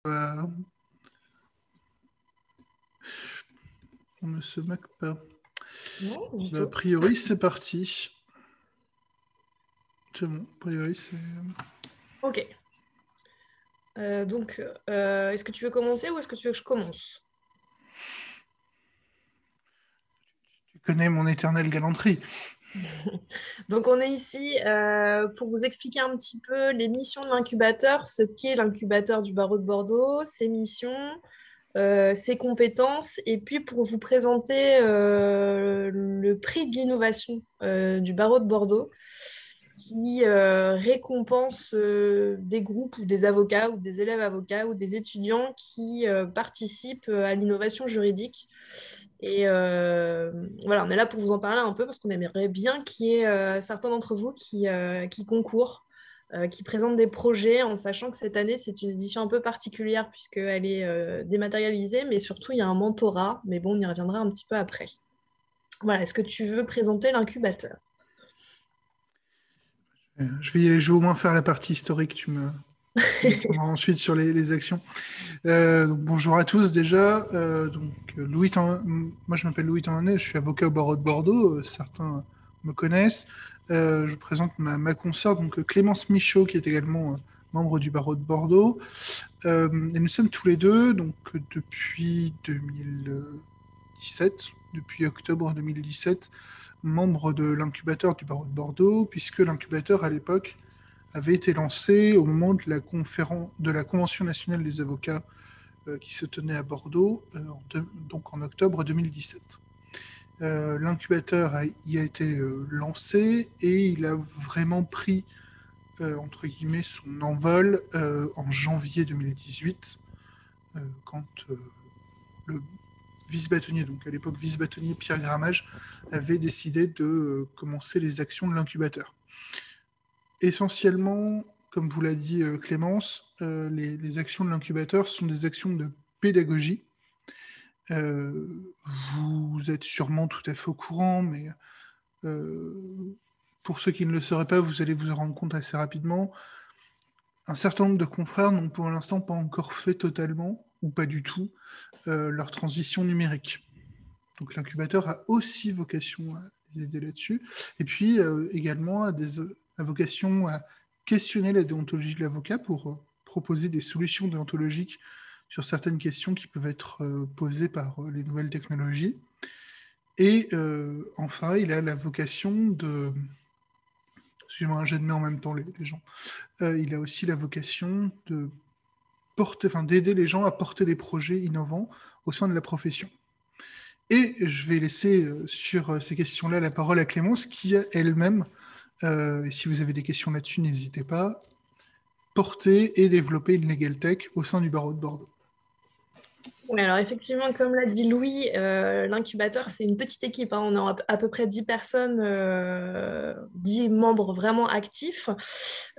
On ne se moque pas. Non, du A tout. priori, c'est parti. C'est bon, a priori, c'est... Ok. Donc, est-ce que tu veux commencer ou est-ce que tu veux que je commence? Tu connais mon éternelle galanterie. Donc, on est ici pour vous expliquer un petit peu les missions de l'incubateur, ce qu'est l'incubateur du barreau de Bordeaux, ses missions, ses compétences, et puis pour vous présenter le prix de l'innovation du barreau de Bordeaux, qui récompense des groupes ou des avocats ou des élèves avocats ou des étudiants qui participent à l'innovation juridique. Et voilà, on est là pour vous en parler un peu parce qu'on aimerait bien qu'il y ait certains d'entre vous qui concourent, qui présentent des projets en sachant que cette année, c'est une édition un peu particulière puisqu'elle est dématérialisée, mais surtout, il y a un mentorat. Mais bon, on y reviendra un petit peu après. Voilà, est-ce que tu veux présenter l'incubateur? Je vais y aller, je vais au moins faire la partie historique. Tu me reprendras ensuite sur les actions. Donc, bonjour à tous déjà. Moi, je m'appelle Louis Tannet, je suis avocat au barreau de Bordeaux. Certains me connaissent. Je présente ma consoeur, donc Clémence Michaud, qui est également membre du barreau de Bordeaux. Et nous sommes tous les deux, donc depuis 2017, depuis octobre 2017, membres de l'incubateur du barreau de Bordeaux, puisque l'incubateur à l'époque avait été lancé au moment de la Convention nationale des avocats qui se tenait à Bordeaux, donc en octobre 2017. L'incubateur y a été lancé et il a vraiment pris, entre guillemets, son envol en janvier 2018, quand le vice-bâtonnier, donc à l'époque vice-bâtonnier Pierre Grammage, avait décidé de commencer les actions de l'incubateur. Essentiellement, comme vous l'a dit Clémence, les actions de l'incubateur sont des actions de pédagogie. Vous êtes sûrement tout à fait au courant, mais pour ceux qui ne le seraient pas, vous allez vous en rendre compte assez rapidement. Un certain nombre de confrères n'ont pour l'instant pas encore fait totalement, ou pas du tout, leur transition numérique. Donc l'incubateur a aussi vocation à les aider là-dessus. Et puis également a vocation à questionner la déontologie de l'avocat pour proposer des solutions déontologiques sur certaines questions qui peuvent être posées par les nouvelles technologies. Et enfin, il a la vocation de... Excusez-moi, j'admets en même temps les gens. Il a aussi la vocation de d'aider les gens à porter des projets innovants au sein de la profession. Et je vais laisser sur ces questions-là la parole à Clémence, qui elle-même, si vous avez des questions là-dessus, n'hésitez pas, porter et développer une Legal Tech au sein du barreau de Bordeaux. Oui, alors effectivement, comme l'a dit Louis, l'incubateur, c'est une petite équipe, hein. On a à peu près 10 personnes, 10 membres vraiment actifs.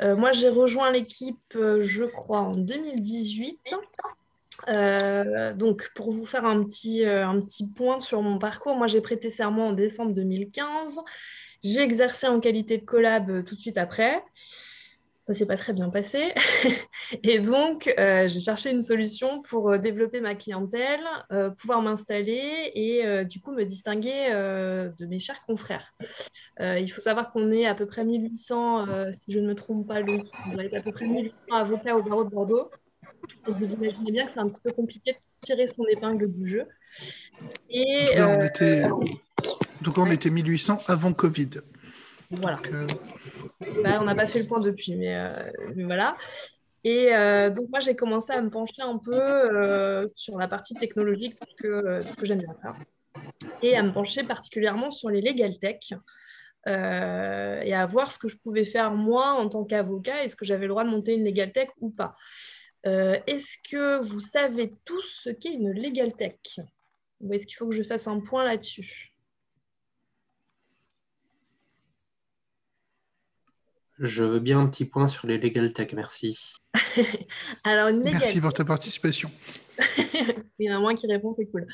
Moi, j'ai rejoint l'équipe, je crois, en 2018. Donc, pour vous faire un petit point sur mon parcours, moi, j'ai prêté serment en décembre 2015. J'ai exercé en qualité de collab tout de suite après. Ça s'est pas très bien passé. Et donc, j'ai cherché une solution pour développer ma clientèle, pouvoir m'installer et du coup me distinguer de mes chers confrères. Il faut savoir qu'on est à peu près 1800, si je ne me trompe pas, Louis, on doit être à peu près 1800 avocats au barreau de Bordeaux. Donc, vous imaginez bien que c'est un petit peu compliqué de tirer son épingle du jeu. En tout Et cas, on était 1800 avant Covid. voilà. Donc, Bah, on n'a pas fait le point depuis, mais voilà. Et donc, moi, j'ai commencé à me pencher un peu sur la partie technologique que j'aime bien faire. Et à me pencher particulièrement sur les legal tech et à voir ce que je pouvais faire moi en tant qu'avocat. Est-ce que j'avais le droit de monter une legal tech ou pas? Est-ce que vous savez tous ce qu'est une legal tech? Ou est-ce qu'il faut que je fasse un point là-dessus? Je veux bien un petit point sur les legal tech, merci. Alors, une legal merci pour ta participation. il y en a moins qui répond, c'est cool.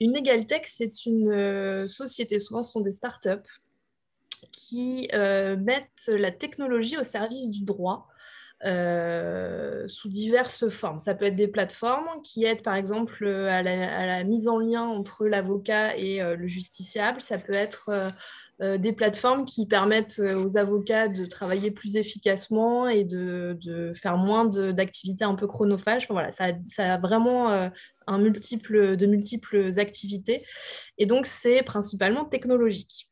Une legal tech, c'est une société, souvent ce sont des startups, qui mettent la technologie au service du droit sous diverses formes. Ça peut être des plateformes qui aident par exemple à la mise en lien entre l'avocat et le justiciable. Ça peut être des plateformes qui permettent aux avocats de travailler plus efficacement et de faire moins d'activités un peu chronophages. Enfin, voilà, ça a vraiment de multiples activités. Et donc, c'est principalement technologique.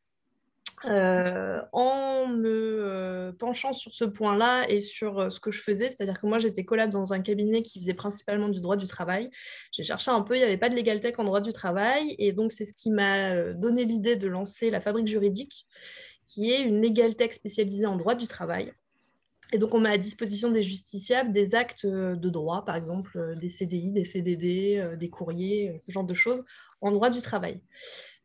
En me penchant sur ce point-là et sur ce que je faisais, c'est-à-dire que moi j'étais collab dans un cabinet qui faisait principalement du droit du travail. J'ai cherché un peu, il n'y avait pas de legal tech en droit du travail, et donc c'est ce qui m'a donné l'idée de lancer la Fabrique Juridique, qui est une legal tech spécialisée en droit du travail. Et donc, on met à disposition des justiciables des actes de droit, par exemple des CDI, des CDD, des courriers, ce genre de choses, en droit du travail.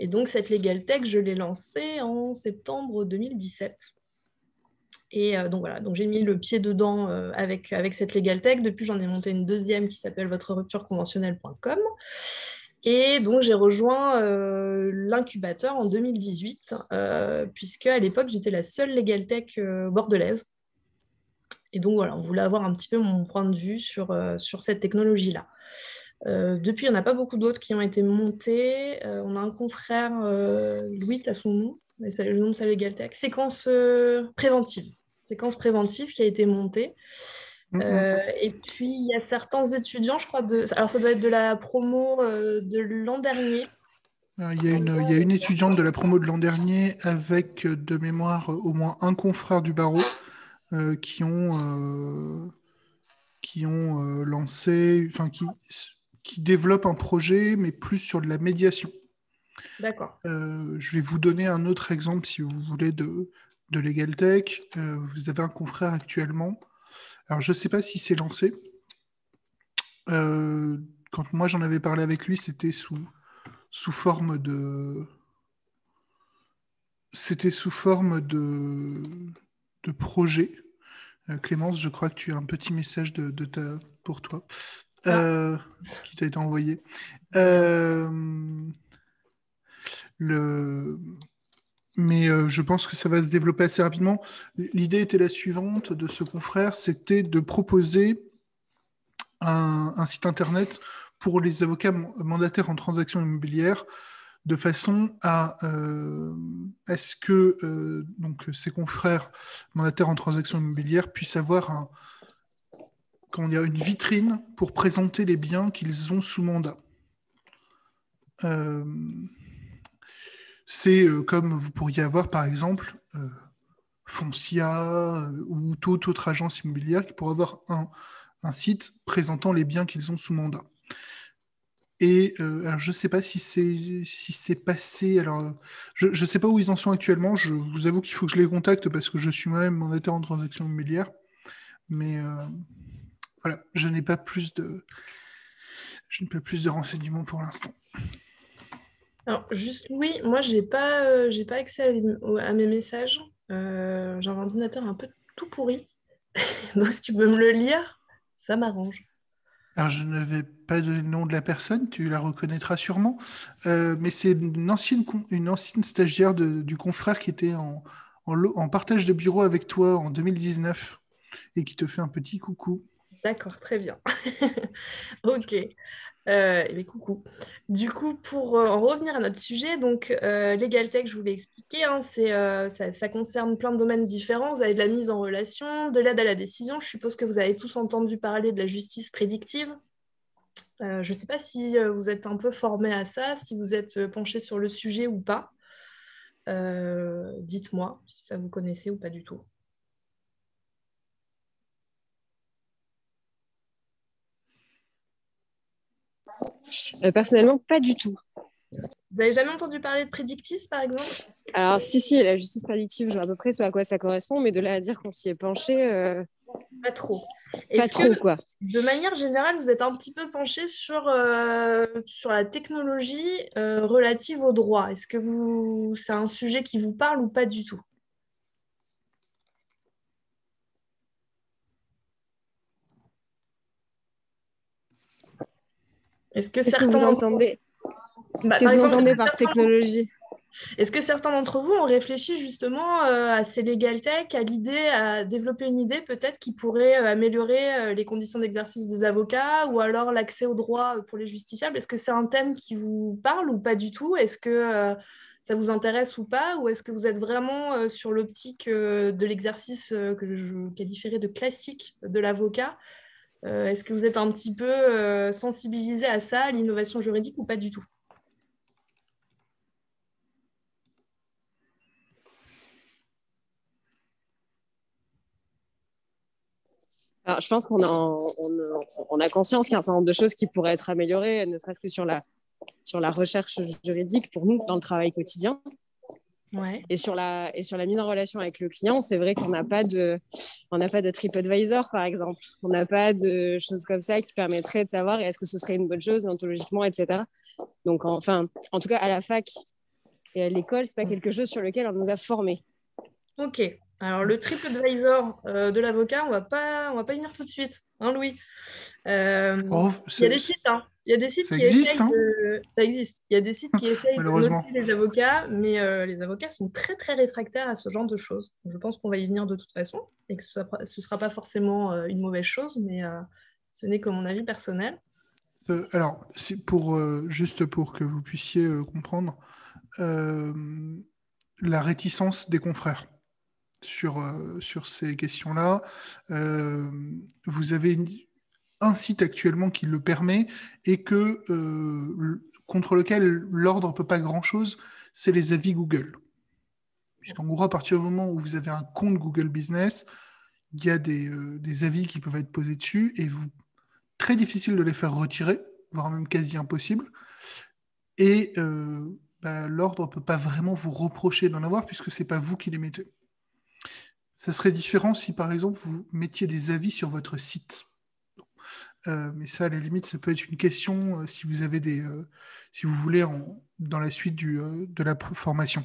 Et donc, cette Legal Tech, je l'ai lancée en septembre 2017. Et donc voilà, donc j'ai mis le pied dedans avec cette Legal Tech. Depuis, j'en ai monté une deuxième qui s'appelle votre-rupture-conventionnelle.com. Et donc, j'ai rejoint l'incubateur en 2018, puisque à l'époque, j'étais la seule Legal Tech bordelaise. Et donc, voilà, on voulait avoir un petit peu mon point de vue sur cette technologie-là. Depuis, il n'y en a pas beaucoup d'autres qui ont été montés. On a un confrère, Louis, tu as son nom, le nom de sa Legal Tech, Séquence préventive. Séquence préventive qui a été montée. Et puis, il y a certains étudiants, je crois, alors ça doit être de la promo de l'an dernier. Il y a une étudiante de la promo de l'an dernier avec, de mémoire, au moins un confrère du barreau qui ont lancé, enfin qui développent un projet, mais plus sur de la médiation. D'accord. Je vais vous donner un autre exemple, si vous voulez, de Legal Tech. Vous avez un confrère actuellement. Alors, je ne sais pas si c'est lancé. Quand moi, j'en avais parlé avec lui, c'était sous forme de... C'était sous forme de projet. Clémence, je crois que tu as un petit message pour toi qui t'a été envoyé. Mais je pense que ça va se développer assez rapidement. L'idée était la suivante de ce confrère, c'était de proposer un site internet pour les avocats mandataires en transactions immobilières, de façon à ce que donc, ces confrères mandataires en transactions immobilières puissent avoir une vitrine pour présenter les biens qu'ils ont sous mandat. C'est comme vous pourriez avoir, par exemple, Foncia ou toute autre agence immobilière qui pourrait avoir un site présentant les biens qu'ils ont sous mandat. Et alors je ne sais pas si c'est passé. Alors, je ne sais pas où ils en sont actuellement. Je vous avoue qu'il faut que je les contacte parce que je suis moi-même mandataire en transactions immobilières. Mais voilà, je n'ai pas plus de renseignements pour l'instant. Alors, juste oui, moi, j'ai pas accès à mes messages. J'ai un ordinateur un peu tout pourri. Donc, si tu peux me le lire, ça m'arrange. Alors, je ne vais pas donner le nom de la personne, tu la reconnaîtras sûrement, mais c'est une ancienne stagiaire du confrère qui était en partage de bureau avec toi en 2019 et qui te fait un petit coucou. D'accord, très bien. Ok. Coucou. Du coup, pour en revenir à notre sujet, donc Legal Tech, je vous l'ai expliqué, hein, ça concerne plein de domaines différents. Vous avez de la mise en relation, de l'aide à la décision. Je suppose que vous avez tous entendu parler de la justice prédictive. Je ne sais pas si vous êtes un peu formé à ça, si vous êtes penché sur le sujet ou pas. Dites-moi si ça vous connaissez ou pas du tout. Personnellement, pas du tout. Vous n'avez jamais entendu parler de prédictis, par exemple? Alors, si, la justice prédictive, je vois à peu près ce à quoi ça correspond, mais de là à dire qu'on s'y est penché, Pas trop. pas trop, quoi. De manière générale, vous êtes un petit peu penché sur la technologie relative au droit. Est-ce que c'est un sujet qui vous parle ou pas du tout? Est-ce que Qu'est-ce que certains... vous entendez Bah, Qu'est-ce que vous entendez par technologie? Est-ce que certains d'entre vous ont réfléchi justement à ces legal tech, à l'idée, à développer une idée peut-être qui pourrait améliorer les conditions d'exercice des avocats ou alors l'accès au droit pour les justiciables? Est-ce que c'est un thème qui vous parle ou pas du tout? Est-ce que ça vous intéresse ou pas? Ou est-ce que vous êtes vraiment sur l'optique de l'exercice que je qualifierais de classique de l'avocat? Est-ce que vous êtes un petit peu sensibilisé à ça, à l'innovation juridique ou pas du tout? Alors, je pense on a conscience qu'il y a un certain nombre de choses qui pourraient être améliorées, ne serait-ce que sur la recherche juridique pour nous dans le travail quotidien. Ouais. Et sur la mise en relation avec le client, c'est vrai qu'on n'a pas de TripAdvisor, par exemple. On n'a pas de choses comme ça qui permettraient de savoir est-ce que ce serait une bonne chose, déontologiquement, etc. Donc, en tout cas, à la fac et à l'école, c'est pas quelque chose sur lequel on nous a formés. Ok. Alors, le TripAdvisor de l'avocat, on va pas y venir tout de suite, hein, Louis? Il y a des sites, hein. Il y a des sites Ça qui existe, essayent de... Ça existe. Il y a des sites qui essayent de malheureusement. noter les avocats, mais les avocats sont très, très réfractaires à ce genre de choses. Je pense qu'on va y venir de toute façon et que ce sera pas forcément une mauvaise chose, mais ce n'est que mon avis personnel. Alors, c'est juste pour que vous puissiez comprendre la réticence des confrères sur ces questions-là. Vous avez un site actuellement qui le permet et contre lequel l'ordre ne peut pas grand-chose, c'est les avis Google. Puisqu'en gros, à partir du moment où vous avez un compte Google Business, il y a des avis qui peuvent être posés dessus et très difficile de les faire retirer, voire même quasi impossible. Et l'ordre ne peut pas vraiment vous reprocher d'en avoir puisque ce n'est pas vous qui les mettez. Ça serait différent si, par exemple, vous mettiez des avis sur votre site. Mais ça, à la limite, ça peut être une question si vous avez si vous voulez dans la suite de la formation.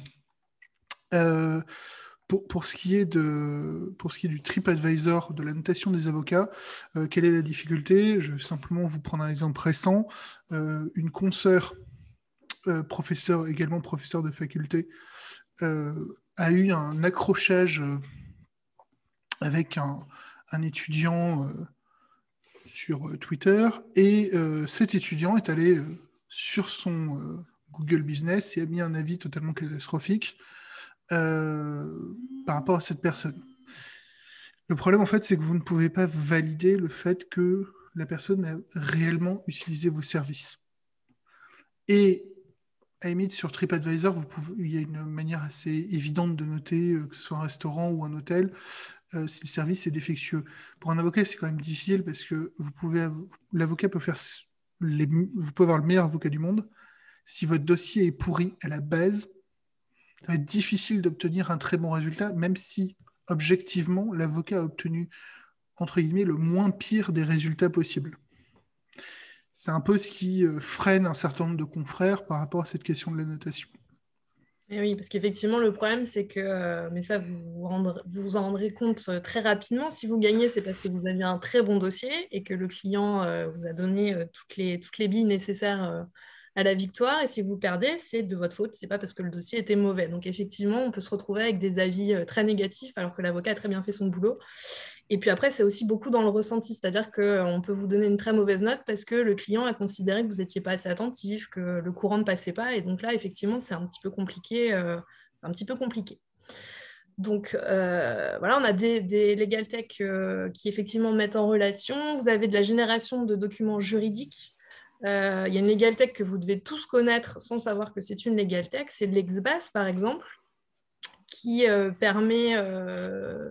Pour ce qui est du TripAdvisor, de la notation des avocats, quelle est la difficulté? Je vais simplement vous prendre un exemple récent. Une consoeur, également professeur de faculté, a eu un accrochage avec un étudiant sur Twitter, et cet étudiant est allé sur son Google Business et a mis un avis totalement catastrophique par rapport à cette personne. Le problème, en fait, c'est que vous ne pouvez pas valider le fait que la personne a réellement utilisé vos services. Et à la limite, sur TripAdvisor, il y a une manière assez évidente de noter, que ce soit un restaurant ou un hôtel, si le service est défectueux. Pour un avocat, c'est quand même difficile parce que l'avocat peut vous pouvez avoir le meilleur avocat du monde. Si votre dossier est pourri à la base, ça va être difficile d'obtenir un très bon résultat, même si, objectivement, l'avocat a obtenu, entre guillemets, le moins pire des résultats possibles. C'est un peu ce qui freine un certain nombre de confrères par rapport à cette question de la notation. Et oui, parce qu'effectivement, le problème, c'est que, mais ça, vous vous en rendrez compte très rapidement. Si vous gagnez, c'est parce que vous avez un très bon dossier et que le client vous a donné toutes les billes nécessaires à la victoire. Et si vous perdez, c'est de votre faute. C'est pas parce que le dossier était mauvais. Donc, effectivement, on peut se retrouver avec des avis très négatifs alors que l'avocat a très bien fait son boulot. Et puis après, c'est aussi beaucoup dans le ressenti, c'est-à-dire qu'on peut vous donner une très mauvaise note parce que le client a considéré que vous n'étiez pas assez attentif, que le courant ne passait pas, et donc là, effectivement, c'est un petit peu compliqué. Donc voilà, on a des legal tech qui effectivement mettent en relation. Vous avez de la génération de documents juridiques. Il y a une legal tech que vous devez tous connaître sans savoir que c'est une legal tech, c'est l'Exbase par exemple, qui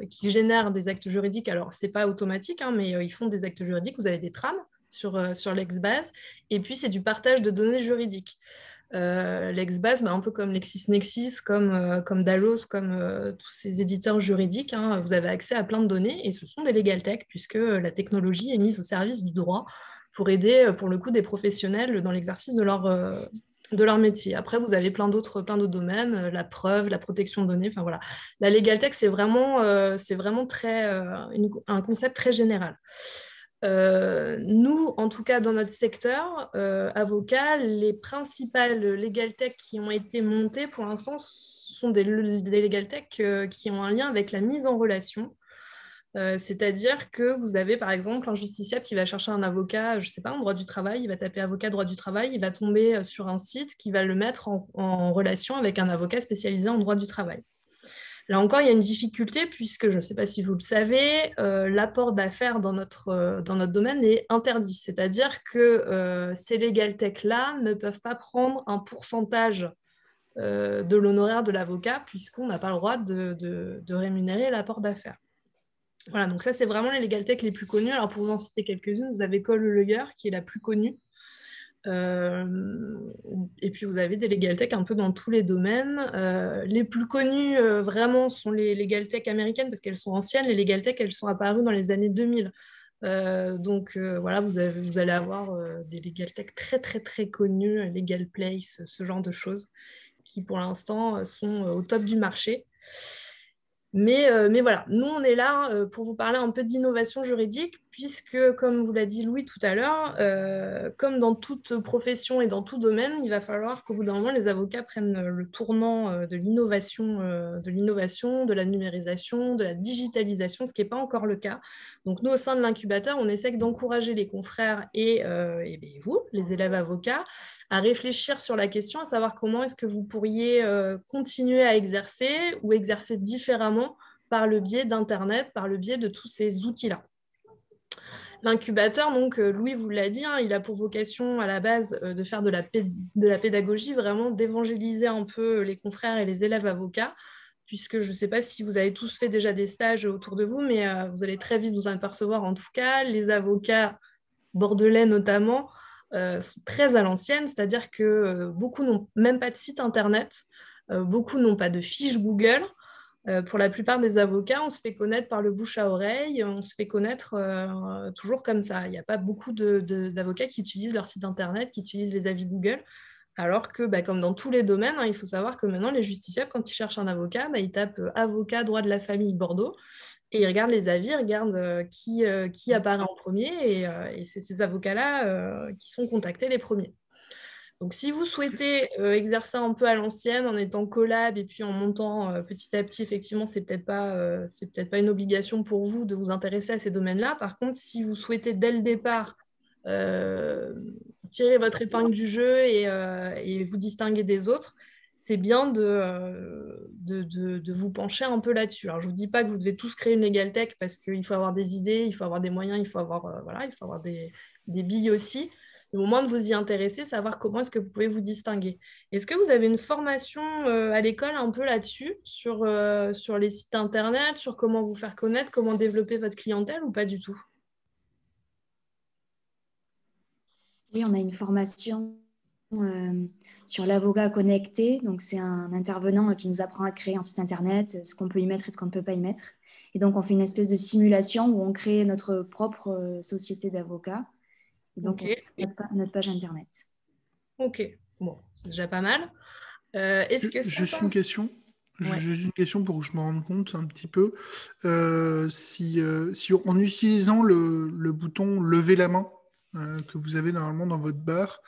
qui génère des actes juridiques. Alors, ce n'est pas automatique, hein, mais ils font des actes juridiques. Vous avez des trames sur l'Exbase. Et puis, c'est du partage de données juridiques. L'Exbase, un peu comme LexisNexis, comme Dallos, comme tous ces éditeurs juridiques, hein, vous avez accès à plein de données et ce sont des legal tech puisque la technologie est mise au service du droit pour aider, pour le coup, des professionnels dans l'exercice de leur métier. Après, vous avez plein d'autres domaines, la preuve, la protection de données, enfin voilà. La legal tech, c'est vraiment un concept très général. Nous, en tout cas dans notre secteur, avocats, les principales legal tech qui ont été montées pour l'instant sont des legal tech qui ont un lien avec la mise en relation. C'est-à-dire que vous avez par exemple un justiciable qui va chercher un avocat, je ne sais pas, en droit du travail, il va taper avocat droit du travail, il va tomber sur un site qui va le mettre en relation avec un avocat spécialisé en droit du travail. Là encore, il y a une difficulté puisque, je ne sais pas si vous le savez, l'apport d'affaires dans notre domaine est interdit. C'est-à-dire que ces legal tech-là ne peuvent pas prendre un pourcentage de l'honoraire de l'avocat puisqu'on n'a pas le droit de rémunérer l'apport d'affaires. Voilà, donc ça, c'est vraiment les legal tech les plus connus. Alors, pour vous en citer quelques-unes, vous avez Cole Lawyer, qui est la plus connue. Et puis, vous avez des legal tech un peu dans tous les domaines. Les plus connues, vraiment, sont les legal tech américaines, parce qu'elles sont anciennes. Les legal tech, elles sont apparues dans les années 2000. Donc, voilà, vous allez avoir des legal tech très, très, très connus, Legal Place, ce genre de choses, qui, pour l'instant, sont au top du marché. Mais voilà, nous, on est là pour vous parler un peu d'innovation juridique, puisque, comme vous l'a dit Louis tout à l'heure, comme dans toute profession et dans tout domaine, il va falloir qu'au bout d'un moment, les avocats prennent le tournant de l'innovation, de la numérisation, de la digitalisation, ce qui n'est pas encore le cas. Donc, nous, au sein de l'incubateur, on essaie d'encourager les confrères et vous, les élèves avocats, à réfléchir sur la question, à savoir comment est-ce que vous pourriez continuer à exercer ou exercer différemment par le biais d'Internet, par le biais de tous ces outils-là. L'incubateur, donc, Louis vous l'a dit, il a pour vocation à la base de faire de la pédagogie, vraiment d'évangéliser un peu les confrères et les élèves avocats, puisque je ne sais pas si vous avez tous fait déjà des stages autour de vous, mais vous allez très vite vous en apercevoir en tout cas, les avocats bordelais notamment, sont très à l'ancienne, c'est-à-dire que beaucoup n'ont même pas de site internet, beaucoup n'ont pas de fiche Google. Pour la plupart des avocats, on se fait connaître par le bouche à oreille, on se fait connaître toujours comme ça. Il n'y a pas beaucoup d'avocats qui utilisent leur site internet, qui utilisent les avis Google, alors que, comme dans tous les domaines, il faut savoir que maintenant, les justiciables, quand ils cherchent un avocat, ils tapent avocat droit de la famille Bordeaux, et ils regardent les avis, ils regardent qui apparaît en premier, et c'est ces avocats-là qui sont contactés les premiers. Donc, si vous souhaitez exercer un peu à l'ancienne, en étant collab et puis en montant petit à petit, effectivement, c'est peut-être pas une obligation pour vous de vous intéresser à ces domaines-là. Par contre, si vous souhaitez dès le départ tirer votre épingle du jeu et vous distinguer des autres, c'est bien de vous pencher un peu là-dessus. Alors, je ne vous dis pas que vous devez tous créer une legal tech parce qu'il faut avoir des idées, il faut avoir des moyens, il faut avoir des billes aussi. Mais au moins de vous y intéresser, savoir comment est-ce que vous pouvez vous distinguer. Est-ce que vous avez une formation à l'école un peu là-dessus, sur les sites internet, sur comment vous faire connaître, comment développer votre clientèle ou pas du tout? Oui, on a une formation sur l'avocat connecté. Donc, c'est un intervenant qui nous apprend à créer un site internet, ce qu'on peut y mettre et ce qu'on ne peut pas y mettre. Et donc, on fait une espèce de simulation où on crée notre propre société d'avocats. Et donc, on crée notre page internet. Ok, bon, c'est déjà pas mal. Est-ce que Juste une question. Ouais. Juste une question pour que je me rende compte un petit peu. Si en utilisant le bouton lever la main que vous avez normalement dans votre barre,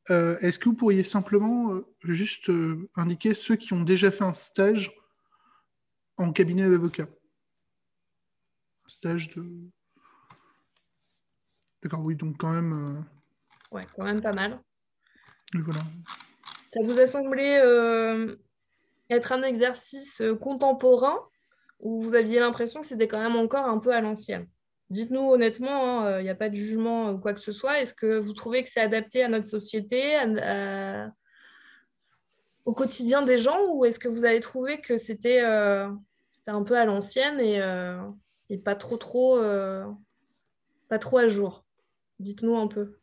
est-ce que vous pourriez simplement juste indiquer ceux qui ont déjà fait un stage en cabinet d'avocat? Un stage de... D'accord, oui, donc quand même... Ouais, quand même pas mal. Voilà. Ça vous a semblé être un exercice contemporain ou vous aviez l'impression que c'était quand même encore un peu à l'ancienne? Dites-nous honnêtement, il n'y a pas de jugement ou quoi que ce soit. Est-ce que vous trouvez que c'est adapté à notre société, au quotidien des gens, ou est-ce que vous avez trouvé que c'était un peu à l'ancienne et pas trop à jour? Dites-nous un peu.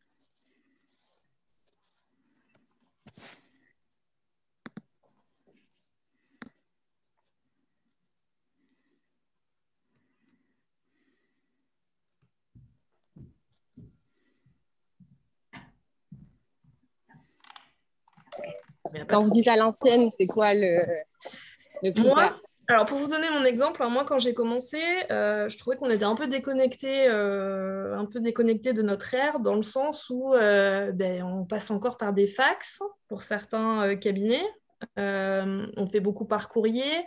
Quand vous dites à l'ancienne, c'est quoi le critère? Alors, pour vous donner mon exemple, hein, moi, quand j'ai commencé, je trouvais qu'on était un peu déconnecté de notre ère, dans le sens où on passe encore par des fax pour certains cabinets. On fait beaucoup par courrier.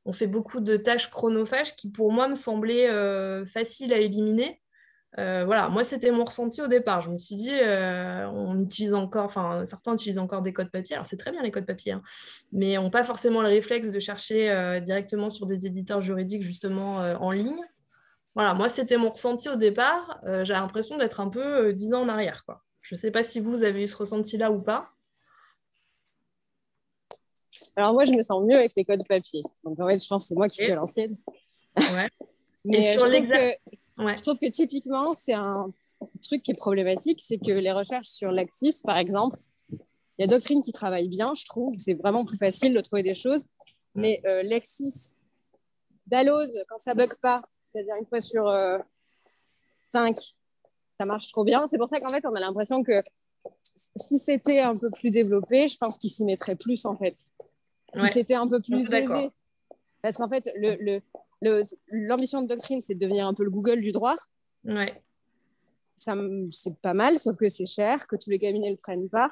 On fait beaucoup de tâches chronophages qui, pour moi, me semblaient faciles à éliminer. Voilà, moi c'était mon ressenti au départ. Je me suis dit, on utilise encore, enfin certains utilisent encore des codes papier. Alors c'est très bien les codes papier, hein, mais n'ont pas forcément le réflexe de chercher directement sur des éditeurs juridiques justement en ligne. Voilà, moi c'était mon ressenti au départ. J'ai l'impression d'être un peu 10 ans en arrière, quoi. Je ne sais pas si vous avez eu ce ressenti-là ou pas. Alors moi, je me sens mieux avec les codes papier. Donc en fait, je pense que c'est moi qui suis à Et, l'ancienne. ouais. Et Mais sur l'examen. Ouais. je trouve que typiquement, c'est un truc qui est problématique, c'est que les recherches sur l'Axis, par exemple, il y a Doctrine qui travaille bien, je trouve. C'est vraiment plus facile de trouver des choses. Mais l'Axis, Dalloz, quand ça bug pas, c'est-à-dire une fois sur 5, ça marche trop bien. C'est pour ça qu'en fait, on a l'impression que si c'était un peu plus développé, je pense qu'il s'y mettrait plus, en fait. Si c'était un peu plus aisé. Parce qu'en fait, l'ambition de Doctrine, c'est de devenir un peu le Google du droit. Ouais. C'est pas mal, sauf que c'est cher, que tous les cabinets ne le prennent pas.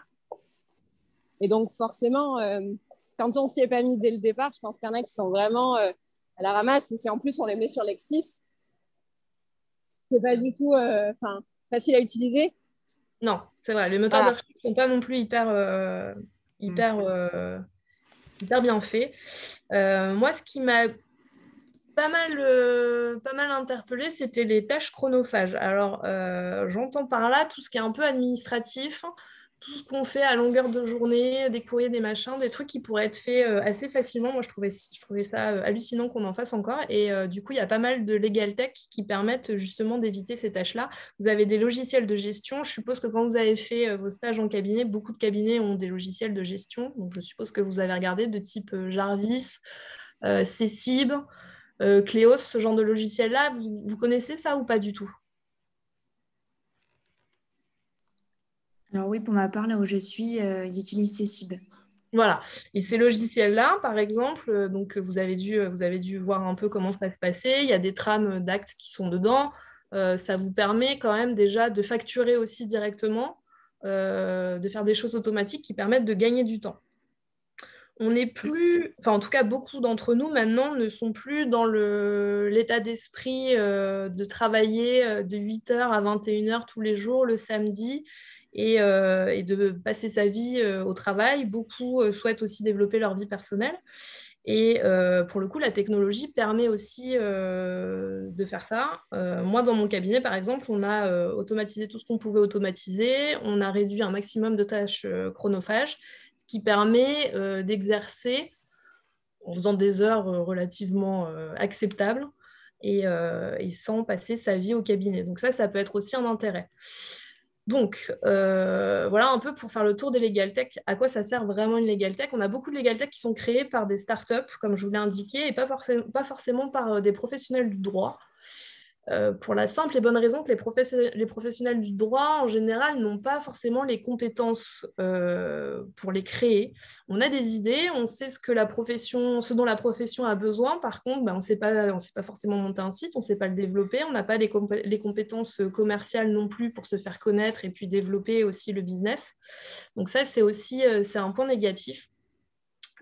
Et donc, forcément, quand on s'y est pas mis dès le départ, je pense qu'il y en a qui sont vraiment à la ramasse. Et si en plus on les met sur Lexis, c'est pas du tout facile à utiliser. Non, c'est vrai. Les moteurs de recherche ne sont pas non plus hyper bien faits. Moi, ce qui m'a pas mal interpellée, c'était les tâches chronophages. Alors, j'entends par là tout ce qui est un peu administratif, tout ce qu'on fait à longueur de journée, des courriers, des machins, des trucs qui pourraient être faits assez facilement. Moi, je trouvais ça hallucinant qu'on en fasse encore. Et du coup, il y a pas mal de legal tech qui permettent justement d'éviter ces tâches-là. Vous avez des logiciels de gestion. Je suppose que quand vous avez fait vos stages en cabinet, beaucoup de cabinets ont des logiciels de gestion. Donc, je suppose que vous avez regardé de type Jarvis, Cessib. Cléos, ce genre de logiciel-là, vous connaissez ça ou pas du tout? Alors oui, pour ma part, là où je suis, ils utilisent Cessib. Voilà. Et ces logiciels-là, par exemple, donc vous avez dû voir un peu comment ça se passait. Il y a des trames d'actes qui sont dedans. Ça vous permet quand même déjà de facturer aussi directement, de faire des choses automatiques qui permettent de gagner du temps. On n'est plus, enfin en tout cas beaucoup d'entre nous maintenant ne sont plus dans l'état d'esprit de travailler de 8h à 21h tous les jours le samedi et de passer sa vie au travail. Beaucoup souhaitent aussi développer leur vie personnelle. Et pour le coup, la technologie permet aussi de faire ça. Moi, dans mon cabinet, par exemple, on a automatisé tout ce qu'on pouvait automatiser. On a réduit un maximum de tâches chronophages, ce qui permet d'exercer en faisant des heures relativement acceptables et sans passer sa vie au cabinet. Donc ça peut être aussi un intérêt. Donc, voilà un peu pour faire le tour des legal tech. À quoi ça sert vraiment une legal tech? On a beaucoup de legal tech qui sont créés par des startups, comme je vous l'ai indiqué, et pas forcément par des professionnels du droit. Pour la simple et bonne raison que les professionnels du droit, en général, n'ont pas forcément les compétences pour les créer. On a des idées, on sait ce dont la profession a besoin. Par contre, on ne sait pas forcément monter un site, on ne sait pas le développer, on n'a pas les compétences commerciales non plus pour se faire connaître et puis développer aussi le business. Donc ça, c'est un point négatif.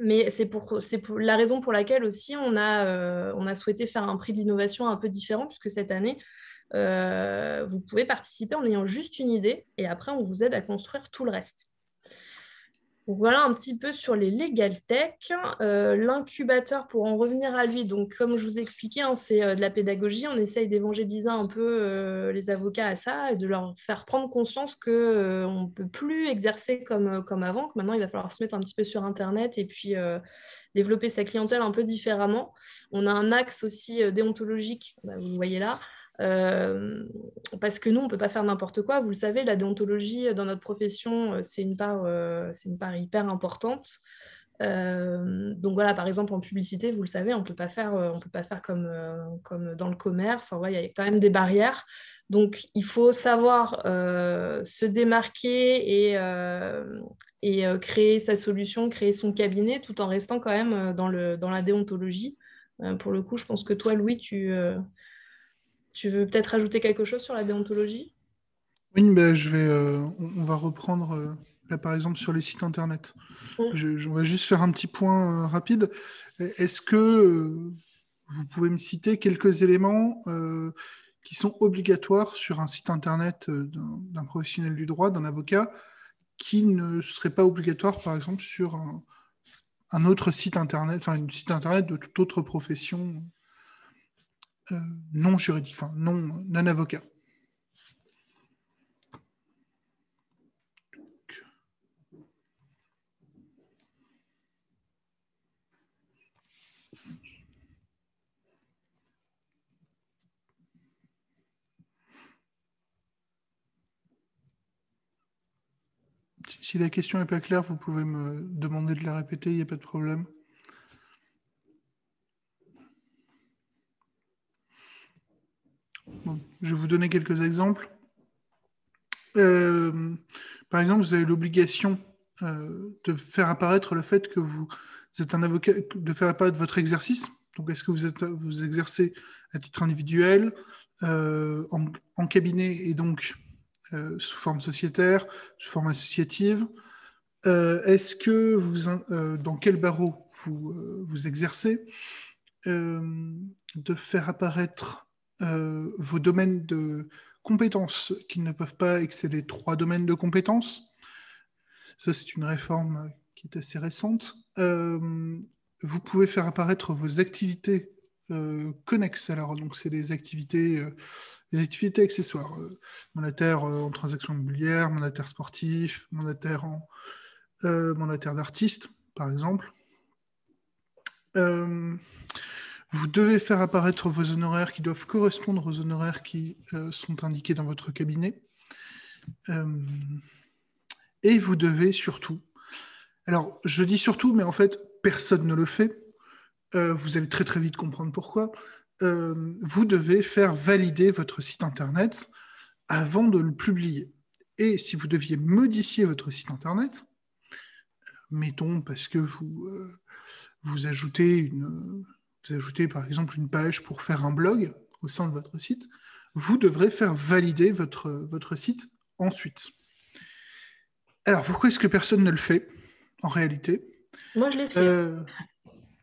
Mais c'est pour la raison pour laquelle aussi on a souhaité faire un prix de l'innovation un peu différent, puisque cette année, vous pouvez participer en ayant juste une idée et après, on vous aide à construire tout le reste. Donc voilà un petit peu sur les legal tech. L'incubateur, pour en revenir à lui, donc comme je vous ai expliqué, hein, c'est de la pédagogie. On essaye d'évangéliser un peu les avocats à ça et de leur faire prendre conscience qu'on ne peut plus exercer comme avant, que maintenant il va falloir se mettre un petit peu sur Internet et puis développer sa clientèle un peu différemment. On a un axe aussi déontologique, vous le voyez là. Parce que nous, on ne peut pas faire n'importe quoi. Vous le savez, la déontologie dans notre profession, c'est une part hyper importante. Donc voilà, par exemple, en publicité, vous le savez, on ne peut pas faire comme dans le commerce. Il y a quand même des barrières. Donc, il faut savoir se démarquer et créer sa solution, créer son cabinet, tout en restant quand même dans la déontologie. Pour le coup, je pense que toi, Louis, tu veux peut-être ajouter quelque chose sur la déontologie? Oui, on va reprendre là par exemple sur les sites internet. Mm. On va juste faire un petit point rapide. Est-ce que vous pouvez me citer quelques éléments qui sont obligatoires sur un site internet d'un professionnel du droit, d'un avocat, qui ne seraient pas obligatoires par exemple sur un autre site internet, enfin un site internet de toute autre profession non juridique, enfin non avocat. Si la question n'est pas claire, vous pouvez me demander de la répéter, il n'y a pas de problème. Bon, je vais vous donner quelques exemples. Par exemple, vous avez l'obligation de faire apparaître le fait que vous êtes un avocat, de faire apparaître votre exercice. Donc, est-ce que vous exercez à titre individuel, en cabinet et donc sous forme sociétaire, sous forme associative? Est-ce que dans quel barreau vous exercez? De faire apparaître vos domaines de compétences qui ne peuvent pas excéder 3 domaines de compétences. Ça, c'est une réforme qui est assez récente. Vous pouvez faire apparaître vos activités connexes. Alors, donc, c'est les activités accessoires. Mandataire en transactions immobilières, mandataire sportif, mandataire d'artiste, par exemple. Vous devez faire apparaître vos honoraires qui doivent correspondre aux honoraires qui sont indiqués dans votre cabinet. Et vous devez surtout, alors je dis surtout, mais en fait, personne ne le fait. Vous allez très très vite comprendre pourquoi. Vous devez faire valider votre site internet avant de le publier. Et si vous deviez modifier votre site internet, mettons parce que vous ajoutez par exemple une page pour faire un blog au sein de votre site, vous devrez faire valider votre site ensuite. Alors, pourquoi est-ce que personne ne le fait, en réalité? Moi, je l'ai fait.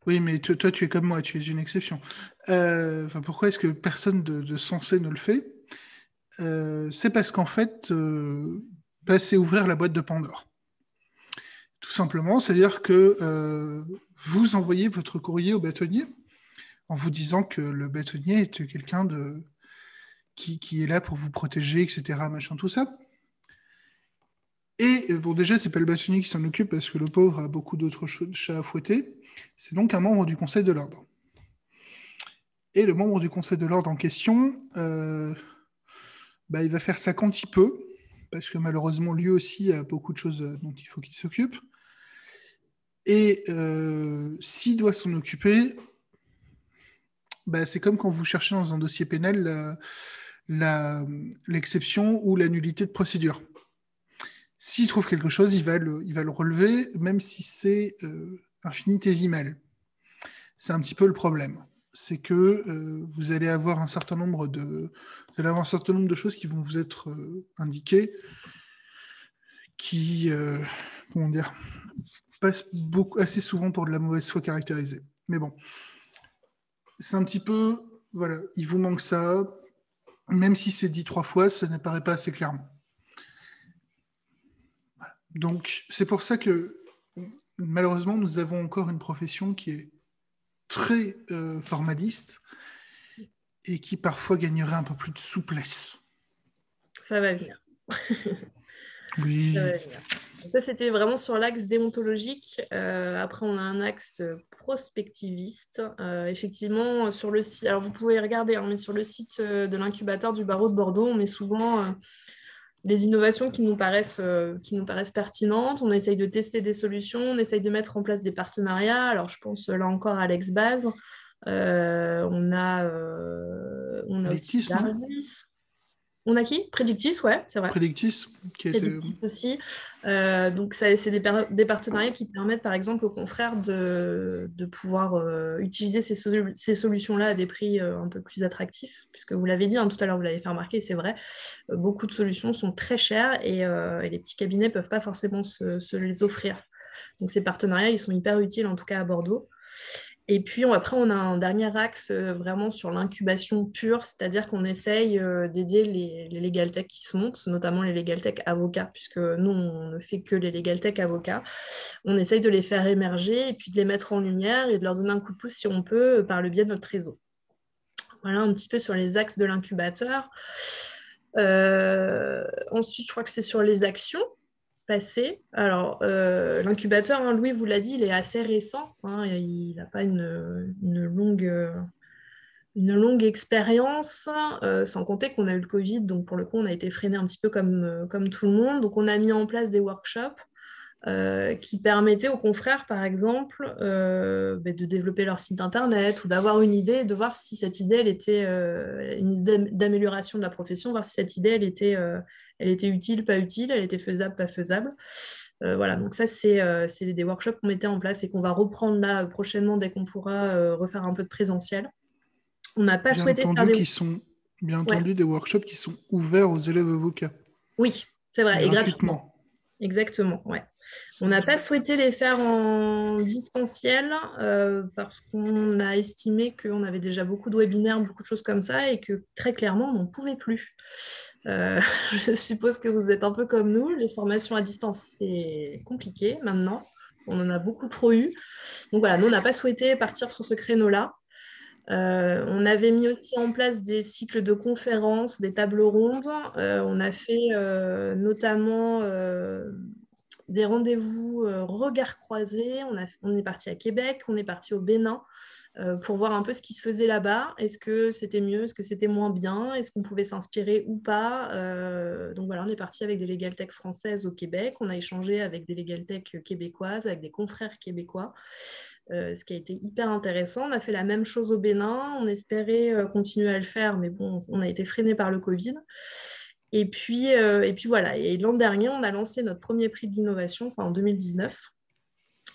Oui, mais toi, tu es comme moi, tu es une exception. Pourquoi est-ce que personne de sensé ne le fait? C'est parce qu'en fait, c'est ouvrir la boîte de Pandore. Tout simplement, c'est-à-dire que vous envoyez votre courrier au bâtonnier en vous disant que le bâtonnier est quelqu'un qui est là pour vous protéger, etc., machin, tout ça. Et bon, déjà, c'est pas le bâtonnier qui s'en occupe parce que le pauvre a beaucoup d'autres chats à fouetter. C'est donc un membre du Conseil de l'Ordre. Et le membre du Conseil de l'Ordre en question, il va faire ça quand il peut, parce que malheureusement, lui aussi a beaucoup de choses dont il faut qu'il s'occupe. Et s'il doit s'en occuper, c'est comme quand vous cherchez dans un dossier pénal l'exception ou la nullité de procédure. S'il trouve quelque chose, il va le relever, même si c'est infinitésimal. C'est un petit peu le problème. C'est que vous allez avoir un certain nombre de choses qui vont vous être indiquées, qui, passent assez souvent pour de la mauvaise foi caractérisée. Mais bon, c'est un petit peu, voilà, il vous manque ça, même si c'est dit 3 fois, ça n'apparaît pas assez clairement. Voilà. Donc, c'est pour ça que, malheureusement, nous avons encore une profession qui est très formaliste et qui parfois gagnerait un peu plus de souplesse. Ça va venir. Oui. Ça va venir. Ça, c'était vraiment sur l'axe déontologique. Après, on a un axe prospectiviste. Effectivement, sur le site, alors vous pouvez regarder, mais sur le site de l'incubateur du barreau de Bordeaux, on met souvent les innovations qui nous paraissent pertinentes. On essaye de tester des solutions, on essaye de mettre en place des partenariats. Alors, je pense là encore à l'Exbase. On a aussi Lectis, non ? On a qui? Predictis, ouais, c'est vrai. Predictis, qui était... Predictis aussi. Donc, c'est des partenariats qui permettent, par exemple, aux confrères de pouvoir utiliser ces solutions-là à des prix un peu plus attractifs, puisque vous l'avez dit, hein, tout à l'heure, vous l'avez fait remarquer, c'est vrai, beaucoup de solutions sont très chères et les petits cabinets ne peuvent pas forcément se les offrir. Donc, ces partenariats, ils sont hyper utiles, en tout cas à Bordeaux. Et puis après, on a un dernier axe vraiment sur l'incubation pure, c'est-à-dire qu'on essaye d'aider les legal tech qui se montent, notamment les legal tech avocats, puisque nous, on ne fait que les legal tech avocats. On essaye de les faire émerger et puis de les mettre en lumière et de leur donner un coup de pouce si on peut par le biais de notre réseau. Voilà un petit peu sur les axes de l'incubateur. Ensuite, je crois que c'est sur les actions passées. Alors, l'incubateur, hein, Louis vous l'a dit, il est assez récent. Hein, il n'a pas une longue expérience, sans compter qu'on a eu le Covid. Donc, pour le coup, on a été freiné un petit peu comme tout le monde. Donc, on a mis en place des workshops qui permettaient aux confrères, par exemple, de développer leur site internet ou d'avoir une idée, de voir si cette idée, elle était une idée d'amélioration de la profession, voir si cette idée, elle était utile, pas utile, elle était faisable, pas faisable. Voilà, donc ça, c'est des workshops qu'on mettait en place et qu'on va reprendre là prochainement dès qu'on pourra refaire un peu de présentiel. On n'a pas souhaité faire bien entendu, des workshops qui sont ouverts aux élèves avocats. Oui, c'est vrai, et gratuitement. Exactement, ouais. On n'a pas souhaité les faire en distanciel parce qu'on a estimé qu'on avait déjà beaucoup de webinaires, beaucoup de choses comme ça et que très clairement, on n'en pouvait plus. Je suppose que vous êtes un peu comme nous. Les formations à distance, c'est compliqué maintenant. On en a beaucoup trop eu. Donc voilà, nous, on n'a pas souhaité partir sur ce créneau-là. On avait mis aussi en place des cycles de conférences, des tables rondes. On a fait notamment des rendez-vous regards croisés. On est parti à Québec, on est parti au Bénin pour voir un peu ce qui se faisait là-bas. Est-ce que c'était mieux, est-ce que c'était moins bien, est-ce qu'on pouvait s'inspirer ou pas. Donc voilà, on est parti avec des legal tech françaises au Québec. On a échangé avec des legal tech québécoises, avec des confrères québécois. Ce qui a été hyper intéressant. On a fait la même chose au Bénin. On espérait continuer à le faire, mais bon, on a été freiné par le Covid. Et puis voilà. Et l'an dernier, on a lancé notre premier prix de l'innovation, en 2019,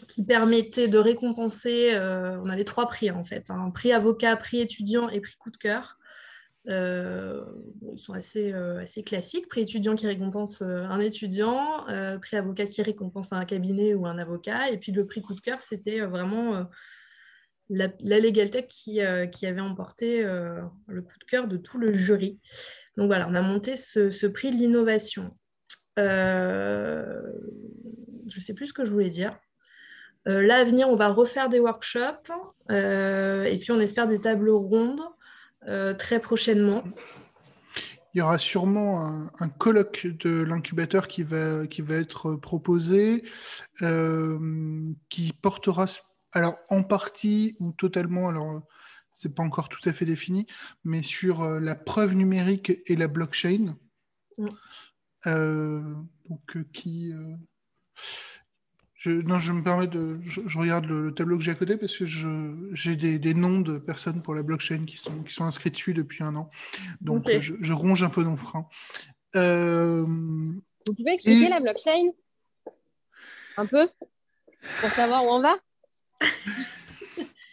qui permettait de récompenser. On avait 3 prix en fait, un prix avocat, prix étudiant et prix coup de cœur. Ils sont assez classiques. Prix étudiant qui récompense un étudiant, prix avocat qui récompense un cabinet ou un avocat, et puis le prix coup de cœur, c'était vraiment la Legal Tech qui avait emporté le coup de cœur de tout le jury. Donc voilà, on a monté ce prix de l'innovation. Je ne sais plus ce que je voulais dire. Là, à venir, on va refaire des workshops et puis on espère des tables rondes très prochainement. Il y aura sûrement un colloque de l'incubateur qui va être proposé, qui portera, alors en partie ou totalement, alors c'est pas encore tout à fait défini, mais sur la preuve numérique et la blockchain. Je me permets je regarde le tableau que j'ai à côté parce que j'ai des noms de personnes pour la blockchain qui sont inscrits dessus depuis 1 an. Donc, okay. Je ronge un peu nos freins. Vous pouvez expliquer la blockchain un peu pour savoir où on va?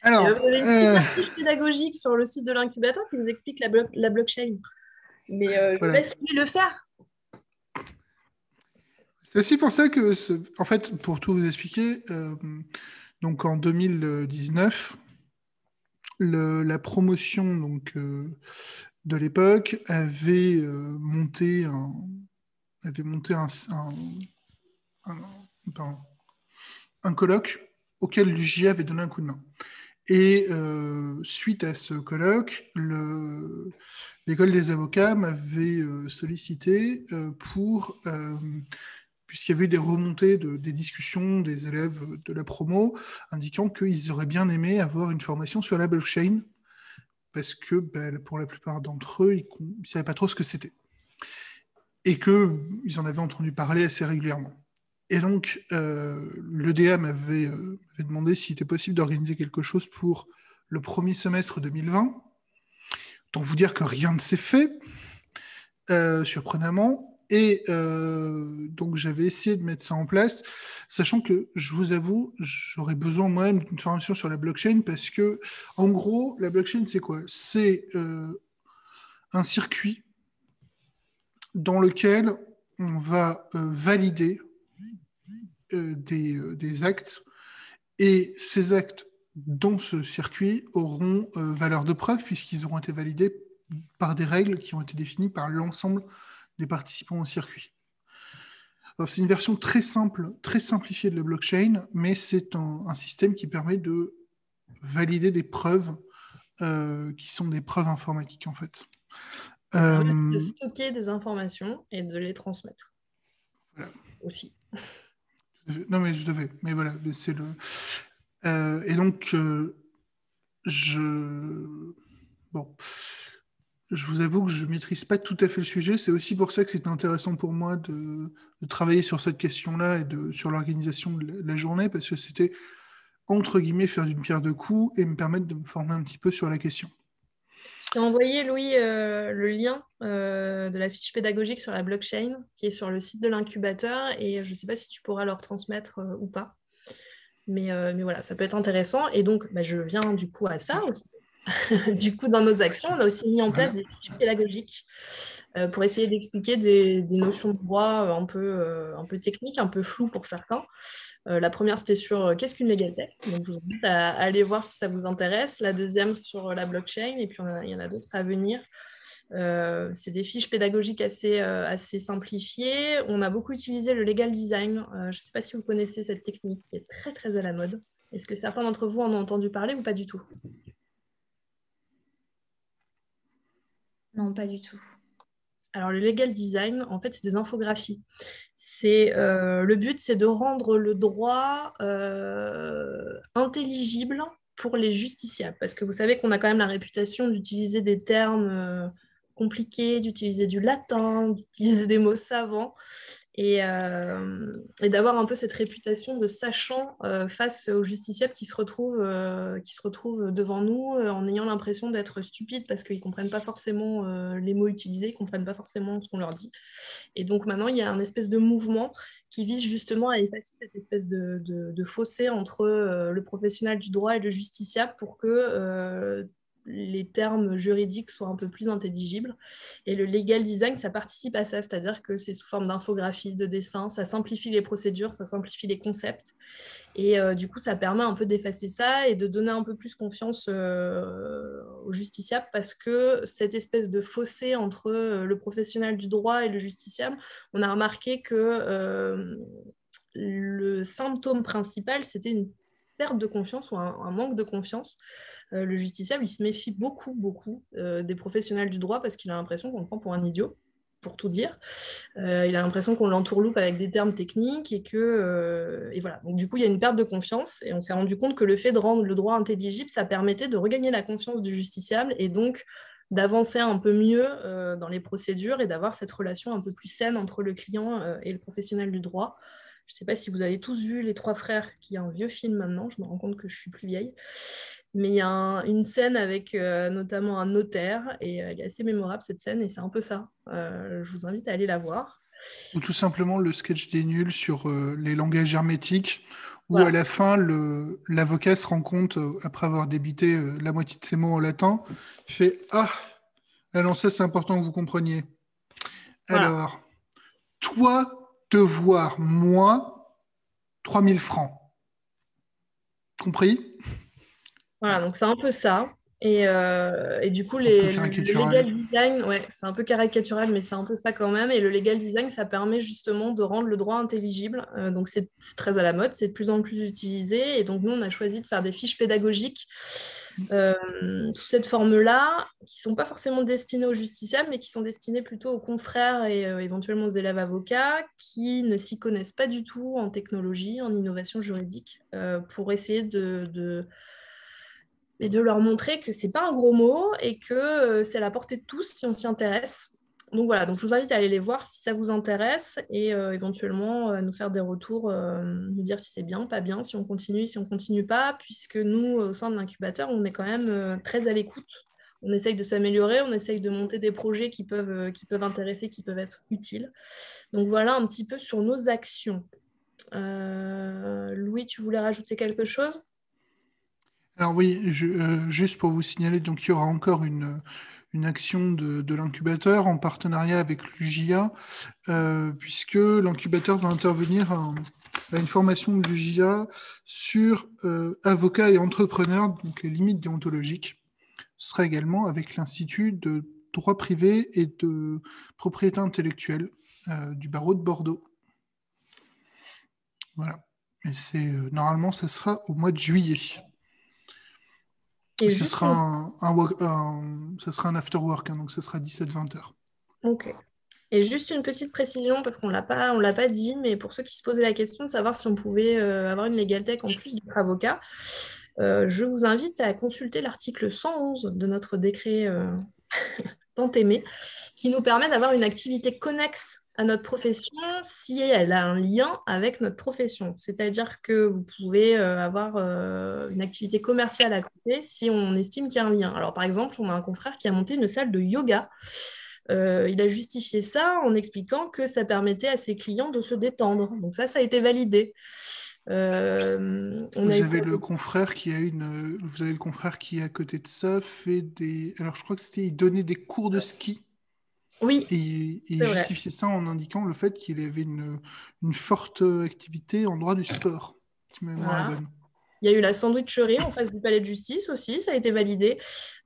Alors, vous avez une super fiche pédagogique sur le site de l'incubateur qui vous explique la blockchain. Mais je laisse lui le faire. C'est aussi pour ça que, en fait, pour tout vous expliquer, donc en 2019, la promotion donc, de l'époque avait monté un colloque auquel l'UJA avait donné un coup de main. Et suite à ce colloque, l'école des avocats m'avait sollicité pour... puisqu'il y avait eu des remontées des discussions des élèves de la promo, indiquant qu'ils auraient bien aimé avoir une formation sur la blockchain, parce que pour la plupart d'entre eux, ils ne savaient pas trop ce que c'était. Et qu'ils en avaient entendu parler assez régulièrement. Et donc, l'EDA m'avait demandé s'il était possible d'organiser quelque chose pour le premier semestre 2020. Autant vous dire que rien ne s'est fait. surprenamment. Et donc, j'avais essayé de mettre ça en place, sachant que, je vous avoue, j'aurais besoin moi-même d'une formation sur la blockchain parce que, en gros, la blockchain, c'est quoi? C'est un circuit dans lequel on va valider des actes et ces actes dans ce circuit auront valeur de preuve puisqu'ils auront été validés par des règles qui ont été définies par l'ensemble des participants au circuit. Alors, c'est une version très simple, très simplifiée de la blockchain, mais c'est un système qui permet de valider des preuves qui sont des preuves informatiques en fait. De stocker des informations et de les transmettre. Voilà. Aussi. Non mais je devais, mais voilà, c'est le... et donc, bon, je vous avoue que je ne maîtrise pas tout à fait le sujet. C'est aussi pour ça que c'était intéressant pour moi de travailler sur cette question-là et sur l'organisation de la journée, parce que c'était, entre guillemets, faire d'une pierre deux coups et me permettre de me former un petit peu sur la question. Je t'ai envoyé, Louis, le lien de la fiche pédagogique sur la blockchain qui est sur le site de l'incubateur et je ne sais pas si tu pourras leur transmettre ou pas. Mais voilà, ça peut être intéressant. Et donc, je viens du coup à ça aussi. Du coup, dans nos actions, on a aussi mis en place des fiches pédagogiques pour essayer d'expliquer des notions de droit un peu techniques, un peu floues pour certains. La première, c'était sur qu'est-ce qu'une legal tech. Donc, je vous invite à aller voir si ça vous intéresse. La deuxième, sur la blockchain. Et puis, il y en a d'autres à venir. C'est des fiches pédagogiques assez simplifiées. On a beaucoup utilisé le legal design. Je ne sais pas si vous connaissez cette technique qui est très, très à la mode. Est-ce que certains d'entre vous en ont entendu parler ou pas du tout? Non, pas du tout. Alors, le legal design, en fait, c'est des infographies. Le but, c'est de rendre le droit intelligible pour les justiciables. Parce que vous savez qu'on a quand même la réputation d'utiliser des termes compliqués, d'utiliser du latin, d'utiliser des mots savants. Et d'avoir un peu cette réputation de sachant face aux justiciables qui se retrouvent devant nous en ayant l'impression d'être stupides parce qu'ils ne comprennent pas forcément les mots utilisés, ils ne comprennent pas forcément ce qu'on leur dit. Et donc maintenant, il y a un espèce de mouvement qui vise justement à effacer cette espèce de fossé entre le professionnel du droit et le justiciable pour que les termes juridiques soient un peu plus intelligibles. Et le legal design, ça participe à ça, c'est-à-dire que c'est sous forme d'infographie, de dessin, ça simplifie les procédures, ça simplifie les concepts. Et du coup, ça permet un peu d'effacer ça et de donner un peu plus confiance aux justiciables parce que cette espèce de fossé entre le professionnel du droit et le justiciable, on a remarqué que le symptôme principal, c'était une perte de confiance ou un manque de confiance. Le justiciable, il se méfie beaucoup des professionnels du droit parce qu'il a l'impression qu'on le prend pour un idiot, pour tout dire. Il a l'impression qu'on l'entourloupe avec des termes techniques et voilà. Donc, du coup, il y a une perte de confiance et on s'est rendu compte que le fait de rendre le droit intelligible, ça permettait de regagner la confiance du justiciable et donc d'avancer un peu mieux dans les procédures et d'avoir cette relation un peu plus saine entre le client et le professionnel du droit. Je ne sais pas si vous avez tous vu Les Trois Frères, qui est un vieux film maintenant, je me rends compte que je suis plus vieille. Mais il y a une scène avec notamment un notaire, et elle est assez mémorable cette scène, et c'est un peu ça. Je vous invite à aller la voir. Ou tout simplement le sketch des nuls sur les langages hermétiques, où Voilà. à la fin, l'avocat se rend compte, après avoir débité la moitié de ses mots en latin, il fait « Ah, alors ça c'est important que vous compreniez. Voilà. Alors, toi, devoir, moi, 3000 francs. Compris ?» Voilà, donc c'est un peu ça. Et du coup, peu le caricatural. legal design, ouais, c'est un peu caricatural, mais c'est un peu ça quand même. Et le legal design, ça permet justement de rendre le droit intelligible. Donc c'est très à la mode, c'est de plus en plus utilisé. Et donc nous, on a choisi de faire des fiches pédagogiques sous cette forme-là, qui ne sont pas forcément destinées aux justiciables, mais qui sont destinées plutôt aux confrères et éventuellement aux élèves avocats qui ne s'y connaissent pas du tout en technologie, en innovation juridique, pour essayer de leur montrer que c'est pas un gros mot et que c'est à la portée de tous si on s'y intéresse. Donc voilà, donc je vous invite à aller les voir si ça vous intéresse et éventuellement nous faire des retours, nous dire si c'est bien, pas bien, si on continue pas, puisque nous, au sein de l'incubateur, on est quand même très à l'écoute. On essaye de s'améliorer, on essaye de monter des projets qui peuvent intéresser, qui peuvent être utiles. Donc voilà un petit peu sur nos actions. Louis, tu voulais rajouter quelque chose? Alors oui, juste pour vous signaler, donc il y aura encore une action de l'incubateur en partenariat avec l'UJA, puisque l'incubateur va intervenir à une formation de l'UJA sur avocats et entrepreneurs, donc les limites déontologiques. Ce sera également avec l'Institut de droit privé et de propriété intellectuelle du barreau de Bordeaux. Voilà. Et normalement, ça sera au mois de juillet. Et ce sera un after work, hein, donc ce sera 17-20 heures. Ok. Et juste une petite précision, parce qu'on l'a pas dit, mais pour ceux qui se posaient la question de savoir si on pouvait avoir une Legal Tech en plus d'être avocat, je vous invite à consulter l'article 111 de notre décret tant aimé, qui nous permet d'avoir une activité connexe à notre profession si elle a un lien avec notre profession. C'est-à-dire que vous pouvez avoir une activité commerciale à côté si on estime qu'il y a un lien. Alors par exemple, on a un confrère qui a monté une salle de yoga. Il a justifié ça en expliquant que ça permettait à ses clients de se détendre. Donc ça a été validé. Vous avez le confrère qui à côté de ça fait des. Alors je crois que il donnait des cours de ski. Oui. Et il justifiait ça en indiquant le fait qu'il avait une forte activité en droit du sport. Si ma mémoire est bonne. Il y a eu la sandwicherie en face du palais de justice aussi, ça a été validé.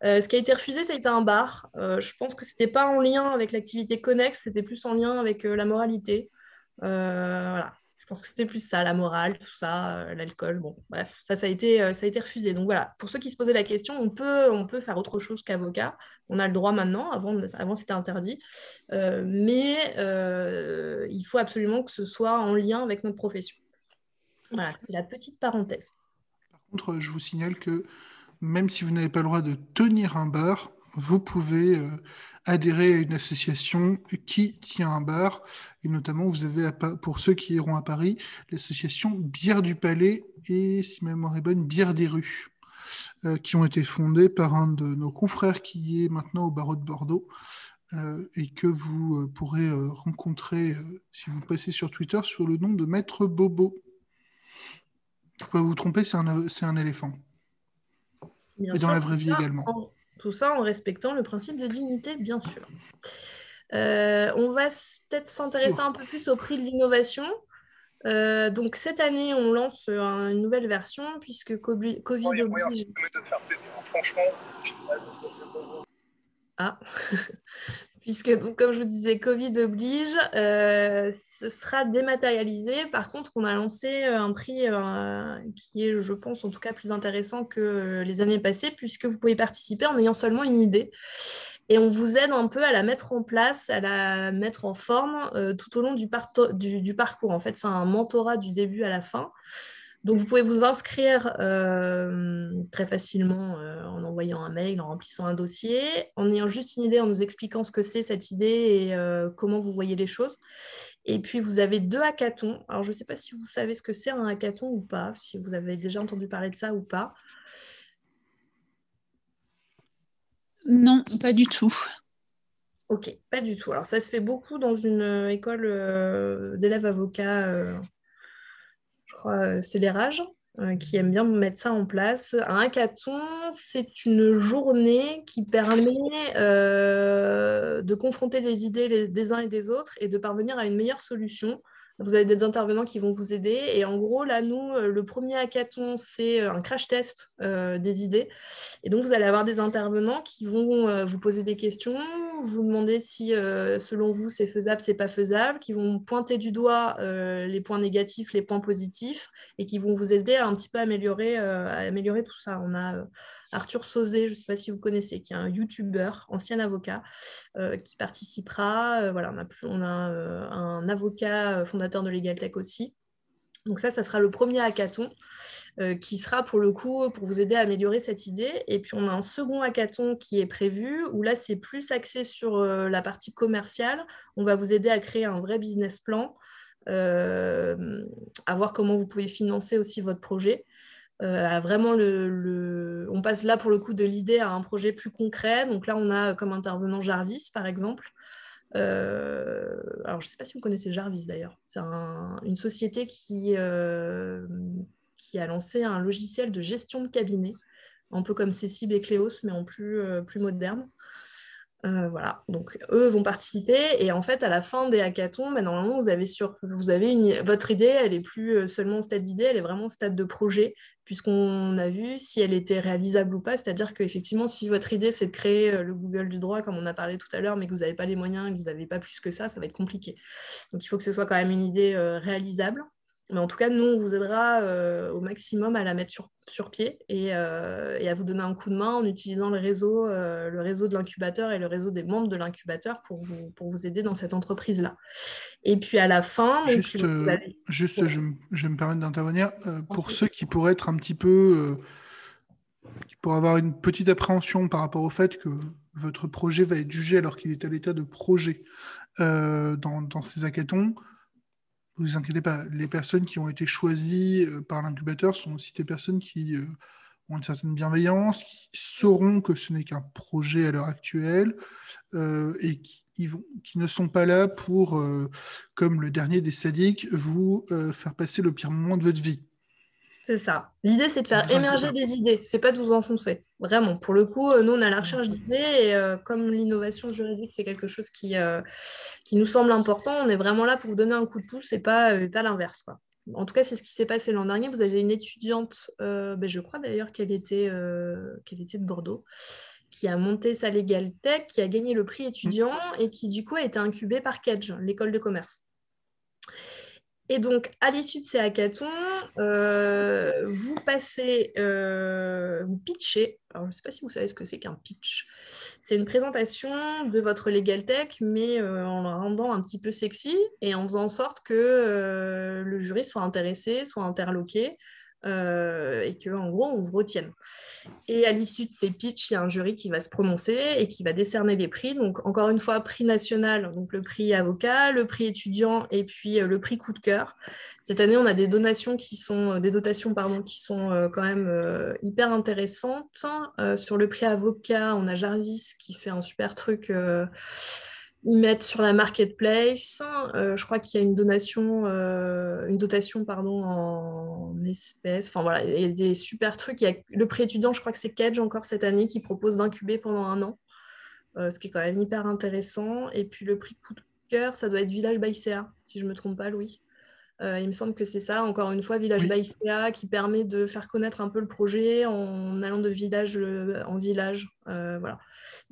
Ce qui a été refusé, ça a été un bar. Je pense que ce n'était pas en lien avec l'activité connexe, c'était plus en lien avec la moralité. Voilà. Je pense que c'était plus ça, la morale, tout ça, l'alcool. Bon, bref, ça a été refusé. Donc voilà, pour ceux qui se posaient la question, on peut faire autre chose qu'avocat. On a le droit maintenant, avant c'était interdit. Mais il faut absolument que ce soit en lien avec notre profession. Voilà, c'est la petite parenthèse. Par contre, je vous signale que même si vous n'avez pas le droit de tenir un bar, vous pouvez adhérer à une association qui tient un bar. Et notamment, vous avez, pour ceux qui iront à Paris, l'association Bière du Palais et, si ma mémoire est bonne, Bière des Rues, qui ont été fondées par un de nos confrères qui est maintenant au barreau de Bordeaux. Et que vous pourrez rencontrer, si vous passez sur Twitter, sur le nom de Maître Bobo. Il ne faut pas vous tromper, c'est un éléphant. Bien et sûr, dans la vraie vie également. Tout ça en respectant le principe de dignité, bien sûr. On va peut-être s'intéresser un peu plus au prix de l'innovation. Donc cette année, on lance une nouvelle version puisque Covid oblige. Ah. Puisque, donc, comme je vous disais, Covid oblige, ce sera dématérialisé. Par contre, on a lancé un prix qui est, je pense, en tout cas plus intéressant que les années passées, puisque vous pouvez participer en ayant seulement une idée. Et on vous aide un peu à la mettre en place, à la mettre en forme tout au long du parcours. En fait, c'est un mentorat du début à la fin. Donc, vous pouvez vous inscrire très facilement en envoyant un mail, en remplissant un dossier, en ayant juste une idée, en nous expliquant ce que c'est cette idée et comment vous voyez les choses. Et puis, vous avez 2 hackathons. Alors, je ne sais pas si vous savez ce que c'est un hackathon ou pas, si vous avez déjà entendu parler de ça ou pas. Non, pas du tout. Ok, pas du tout. Alors, ça se fait beaucoup dans une école d'élèves avocats, je crois, c'est les Rages, qui aiment bien mettre ça en place. Un hackathon, c'est une journée qui permet de confronter les idées des uns et des autres et de parvenir à une meilleure solution. Vous avez des intervenants qui vont vous aider. Et en gros, là, nous, le premier hackathon, c'est un crash test des idées. Et donc, vous allez avoir des intervenants qui vont vous poser des questions, vous demander si, selon vous, c'est faisable, c'est pas faisable, qui vont pointer du doigt les points négatifs, les points positifs, et qui vont vous aider à un petit peu améliorer tout ça. On a Arthur Sauzé, je ne sais pas si vous connaissez, qui est un YouTuber, ancien avocat, qui participera. Voilà, on a un avocat fondateur de Legal Tech aussi. Donc ça sera le premier hackathon qui sera pour le coup pour vous aider à améliorer cette idée. Et puis on a un second hackathon qui est prévu où là c'est plus axé sur la partie commerciale. On va vous aider à créer un vrai business plan, à voir comment vous pouvez financer aussi votre projet. à vraiment on passe là pour le coup de l'idée à un projet plus concret. Donc là, on a comme intervenant Jarvis, par exemple. Alors, je ne sais pas si vous connaissez Jarvis d'ailleurs. C'est une société qui a lancé un logiciel de gestion de cabinet, un peu comme Cécile et Cléos, mais en plus moderne. Voilà, donc eux vont participer et en fait à la fin des hackathons, normalement vous avez votre idée, elle est plus seulement au stade d'idée, elle est vraiment au stade de projet, puisqu'on a vu si elle était réalisable ou pas, c'est-à-dire qu'effectivement si votre idée c'est de créer le Google du droit comme on a parlé tout à l'heure, mais que vous n'avez pas les moyens et que vous n'avez pas plus que ça va être compliqué. Donc il faut que ce soit quand même une idée réalisable. Mais en tout cas, nous, on vous aidera au maximum à la mettre sur pied et à vous donner un coup de main en utilisant le réseau de l'incubateur et le réseau des membres de l'incubateur pour vous aider dans cette entreprise-là. Et puis à la fin... Donc, Juste, je me permets d'intervenir. Pour ceux qui pourraient être un petit peu... qui pourraient avoir une petite appréhension par rapport au fait que votre projet va être jugé alors qu'il est à l'état de projet dans ces hackathons, ne vous inquiétez pas, les personnes qui ont été choisies par l'incubateur sont aussi des personnes qui ont une certaine bienveillance, qui sauront que ce n'est qu'un projet à l'heure actuelle et qui ne sont pas là pour, comme le dernier des sadiques, vous faire passer le pire moment de votre vie. C'est ça. L'idée, c'est de faire émerger des idées. C'est pas de vous enfoncer. Vraiment. Pour le coup, nous, on est à la recherche d'idées et comme l'innovation juridique, c'est quelque chose qui nous semble important, on est vraiment là pour vous donner un coup de pouce et pas l'inverse, quoi. En tout cas, c'est ce qui s'est passé l'an dernier. Vous avez une étudiante, je crois d'ailleurs qu'elle était de Bordeaux, qui a monté sa Legal Tech, qui a gagné le prix étudiant et qui, du coup, a été incubée par Kedge, l'école de commerce. Et donc, à l'issue de ces hackathons, vous pitchez. Alors, je ne sais pas si vous savez ce que c'est qu'un pitch. C'est une présentation de votre Legal Tech, mais en la rendant un petit peu sexy et en faisant en sorte que le jury soit intéressé, soit interloqué et qu'en gros, on vous retienne. Et à l'issue de ces pitchs, il y a un jury qui va se prononcer et qui va décerner les prix. Donc, encore une fois, prix national, donc le prix avocat, le prix étudiant et puis le prix coup de cœur. Cette année, on a des dotations qui sont quand même hyper intéressantes. Sur le prix avocat, on a Jarvis qui fait un super truc. Ils mettent sur la marketplace. Je crois qu'il y a une dotation en espèces. Enfin voilà, il y a des super trucs. Il y a le prix étudiant, je crois que c'est Kedge encore cette année qui propose d'incuber pendant 1 an, ce qui est quand même hyper intéressant. Et puis le prix coup de cœur, ça doit être Village by CA, si je ne me trompe pas, Louis. Il me semble que c'est ça, encore une fois, Village by CA qui permet de faire connaître un peu le projet en allant de village en village. Voilà.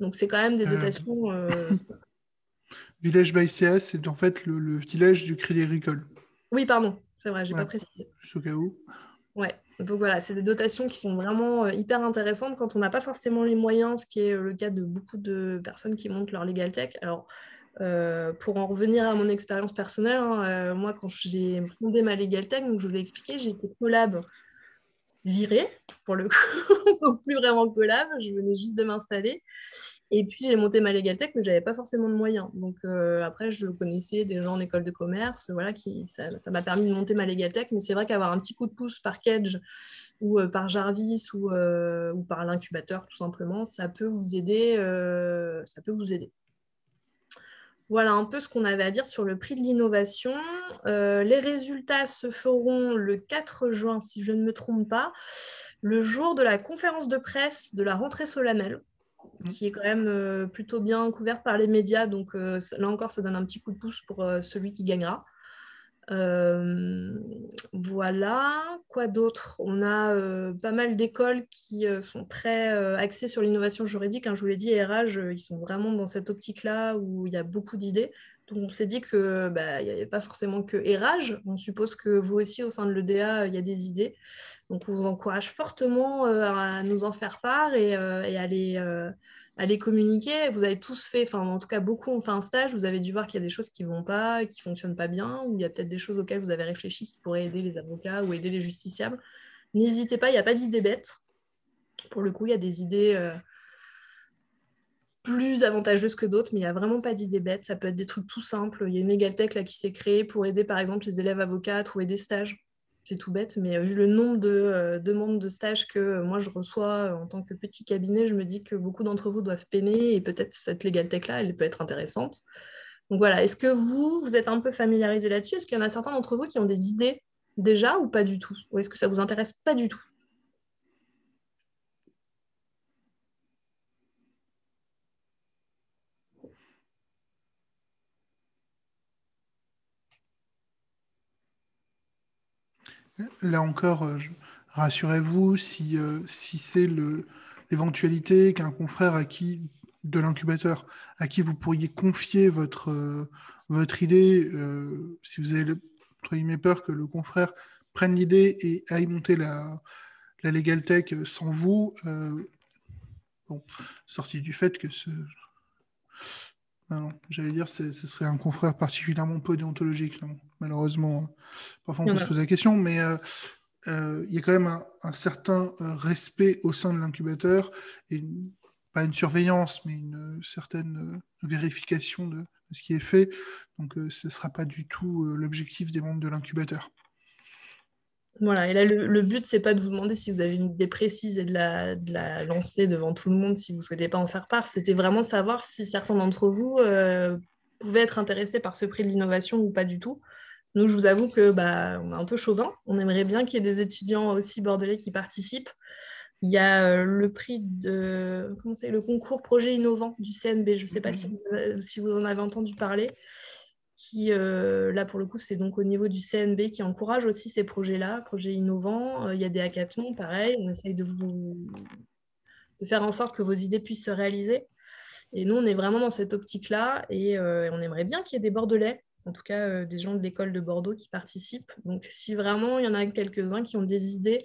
Donc c'est quand même des dotations... Village by CA, c'est en fait le village du Crédit Agricole. Oui, pardon, c'est vrai, j'ai pas précisé. Juste au cas où. Ouais, donc voilà, c'est des dotations qui sont vraiment hyper intéressantes quand on n'a pas forcément les moyens, ce qui est le cas de beaucoup de personnes qui montent leur Legal Tech. Alors, pour en revenir à mon expérience personnelle, moi, quand j'ai fondé ma Legal Tech, donc je vous l'ai expliqué, j'étais collab virée, pour le coup, plus vraiment collab, je venais juste de m'installer. Et puis, j'ai monté ma Legal Tech, mais je n'avais pas forcément de moyens. Donc, après, je connaissais des gens en école de commerce. Voilà, ça m'a permis de monter ma Legal Tech. Mais c'est vrai qu'avoir un petit coup de pouce par Kedge ou par Jarvis ou par l'incubateur, tout simplement, ça peut vous aider. Voilà un peu ce qu'on avait à dire sur le prix de l'innovation. Les résultats se feront le 4 juin, si je ne me trompe pas, le jour de la conférence de presse de la rentrée solennelle, qui est quand même plutôt bien couverte par les médias. Donc là encore, ça donne un petit coup de pouce pour celui qui gagnera. Voilà. Quoi d'autre? On a pas mal d'écoles qui sont très axées sur l'innovation juridique. Je vous l'ai dit, RH, ils sont vraiment dans cette optique-là où il y a beaucoup d'idées. Donc on s'est dit qu'il n'y avait pas forcément que RH. On suppose que vous aussi, au sein de l'EDA, il y a des idées. Donc on vous encourage fortement à nous en faire part et à les communiquer. Vous avez tous fait, enfin en tout cas beaucoup ont fait un stage, vous avez dû voir qu'il y a des choses qui ne vont pas, qui ne fonctionnent pas bien, ou il y a peut-être des choses auxquelles vous avez réfléchi qui pourraient aider les avocats ou aider les justiciables. N'hésitez pas, il n'y a pas d'idées bêtes. Pour le coup, il y a des idées plus avantageuses que d'autres, mais il n'y a vraiment pas d'idées bêtes. Ça peut être des trucs tout simples. Il y a une Legal Tech là, qui s'est créée pour aider par exemple les élèves avocats à trouver des stages. C'est tout bête, mais vu le nombre de demandes de stage que moi je reçois en tant que petit cabinet, je me dis que beaucoup d'entre vous doivent peiner et peut-être cette Legal Tech-là, elle peut être intéressante. Donc voilà, est-ce que vous êtes un peu familiarisé là-dessus? Est-ce qu'il y en a certains d'entre vous qui ont des idées déjà ou pas du tout? Ou est-ce que ça vous intéresse pas du tout? Là encore, rassurez-vous, si c'est l'éventualité qu'un confrère de l'incubateur à qui vous pourriez confier votre idée, si vous avez entre guillemets, peur que le confrère prenne l'idée et aille monter la Legal Tech sans vous, bon, sorti du fait que non, j'allais dire ce serait un confrère particulièrement peu déontologique, finalement. Malheureusement, parfois on peut se poser la question, mais il y a quand même un certain respect au sein de l'incubateur, et pas une surveillance, mais une certaine vérification de ce qui est fait. Donc ce ne sera pas du tout l'objectif des membres de l'incubateur. Voilà, et là, le but, c'est pas de vous demander si vous avez une idée précise et de la lancer devant tout le monde si vous ne souhaitez pas en faire part. C'était vraiment savoir si certains d'entre vous pouvaient être intéressés par ce prix de l'innovation ou pas du tout. Nous, je vous avoue que on est un peu chauvin. On aimerait bien qu'il y ait des étudiants aussi bordelais qui participent. Il y a le prix le concours projet innovant du CNB. Je ne sais pas si vous en avez entendu parler. Qui, là, pour le coup, c'est donc au niveau du CNB qui encourage aussi ces projets-là, projets innovants. Il y a des hackathons, pareil. On essaye de faire en sorte que vos idées puissent se réaliser. Et nous, on est vraiment dans cette optique-là et on aimerait bien qu'il y ait des Bordelais, en tout cas des gens de l'école de Bordeaux qui participent. Donc, si vraiment il y en a quelques-uns qui ont des idées,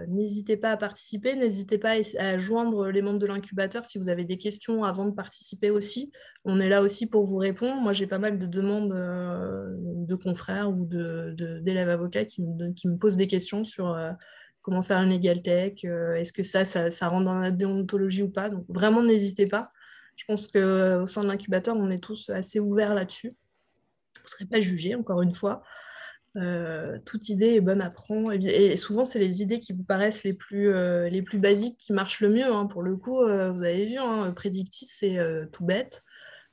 n'hésitez pas à participer, n'hésitez pas à joindre les membres de l'incubateur si vous avez des questions avant de participer aussi. On est là aussi pour vous répondre. Moi, j'ai pas mal de demandes de confrères ou d'élèves avocats qui me posent des questions sur comment faire une legal tech, est-ce que ça rentre dans la déontologie ou pas. Donc, vraiment, n'hésitez pas. Je pense qu'au sein de l'incubateur, on est tous assez ouverts là-dessus. Vous ne serez pas jugés, encore une fois. Toute idée est bonne à prendre. Et souvent, c'est les idées qui vous paraissent les plus basiques qui marchent le mieux. Hein. Pour le coup, vous avez vu, hein, Predictis, c'est tout bête.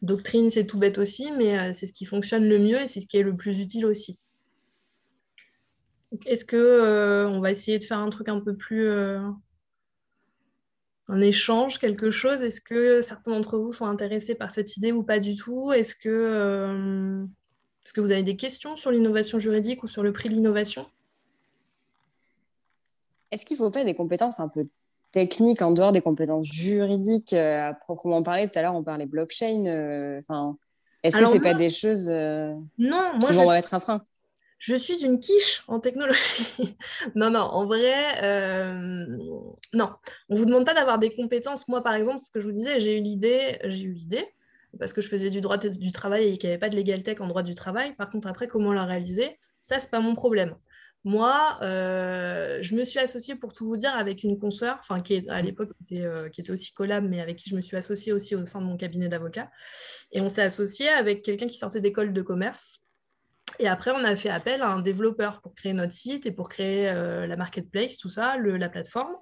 Doctrine, c'est tout bête aussi, mais c'est ce qui fonctionne le mieux et c'est ce qui est le plus utile aussi. Donc, est-ce que on va essayer de faire un truc un peu plus... un échange, quelque chose? Est-ce que certains d'entre vous sont intéressés par cette idée ou pas du tout? Est-ce que vous avez des questions sur l'innovation juridique ou sur le prix de l'innovation? Est-ce qu'il ne faut pas des compétences un peu techniques en dehors des compétences juridiques à proprement parler? Tout à l'heure, on parlait blockchain. Est-ce que ce n'est pas des choses non, qui vont être un frein? Je suis une quiche en technologie. Non, en vrai, non. On ne vous demande pas d'avoir des compétences. Moi, par exemple, ce que je vous disais, j'ai eu l'idée, parce que je faisais du droit du travail et qu'il n'y avait pas de legal tech en droit du travail. Par contre, après, comment la réaliser? Ça, ce n'est pas mon problème. Moi, je me suis associée, pour tout vous dire, avec une consoeur, qui à l'époque qui était aussi collab, mais avec qui je me suis associée aussi au sein de mon cabinet d'avocat. Et on s'est associé avec quelqu'un qui sortait d'école de commerce. Et après, on a fait appel à un développeur pour créer notre site et pour créer la marketplace, tout ça, la plateforme.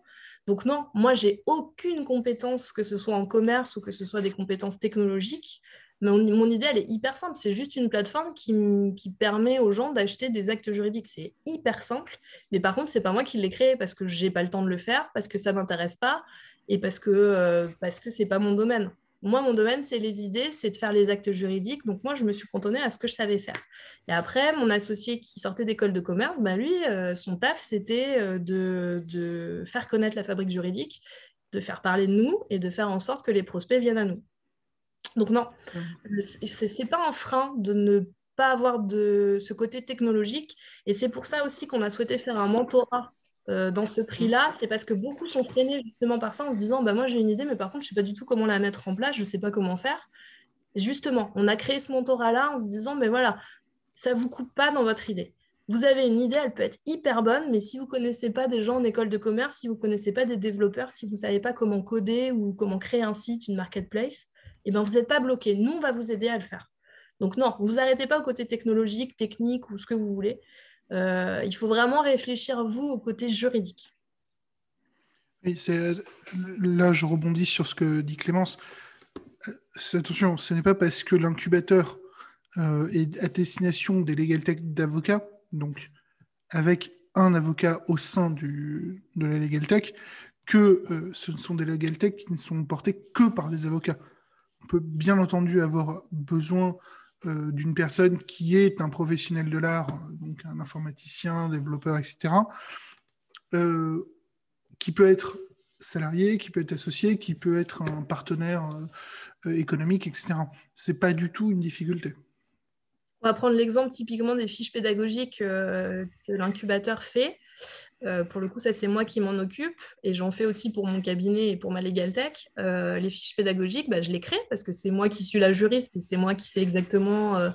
Donc non, moi, j'ai aucune compétence, que ce soit en commerce ou que ce soit des compétences technologiques. Mais mon idée, elle est hyper simple. C'est juste une plateforme qui permet aux gens d'acheter des actes juridiques. C'est hyper simple. Mais par contre, ce n'est pas moi qui l'ai créé parce que je n'ai pas le temps de le faire, parce que ça ne m'intéresse pas et parce que ce n'est pas mon domaine. Moi, mon domaine, c'est les idées, c'est de faire les actes juridiques. Donc, moi, je me suis cantonnée à ce que je savais faire. Et après, mon associé qui sortait d'école de commerce, lui, son taf, c'était de faire connaître la fabrique juridique, de faire parler de nous et de faire en sorte que les prospects viennent à nous. Donc, non, c'est pas un frein de ne pas avoir de ce côté technologique. Et c'est pour ça aussi qu'on a souhaité faire un mentorat dans ce prix-là, c'est parce que beaucoup sont freinés justement par ça en se disant moi j'ai une idée, mais par contre je ne sais pas du tout comment la mettre en place, je ne sais pas comment faire. Et justement, on a créé ce mentorat-là en se disant voilà, ça ne vous coupe pas dans votre idée. Vous avez une idée, elle peut être hyper bonne, mais si vous ne connaissez pas des gens en école de commerce, si vous ne connaissez pas des développeurs, si vous ne savez pas comment coder ou comment créer un site, une marketplace, vous n'êtes pas bloqué. Nous, on va vous aider à le faire. Donc non, vous n'arrêtez pas au côté technologique, technique ou ce que vous voulez. Il faut vraiment réfléchir, vous, au côté juridique. Oui, là, je rebondis sur ce que dit Clémence. Attention, ce n'est pas parce que l'incubateur est à destination des legal tech d'avocats, donc avec un avocat au sein de la legal tech, que ce sont des legal tech qui ne sont portés que par des avocats. On peut bien entendu avoir besoin d'une personne qui est un professionnel de l'art, donc un informaticien, développeur, etc., qui peut être salarié, qui peut être associé, qui peut être un partenaire économique, etc. C'est pas du tout une difficulté. On va prendre l'exemple typiquement des fiches pédagogiques que l'incubateur fait. Pour le coup, ça c'est moi qui m'en occupe et j'en fais aussi pour mon cabinet et pour ma Legal Tech. Les fiches pédagogiques, je les crée parce que c'est moi qui suis la juriste et c'est moi qui sais exactement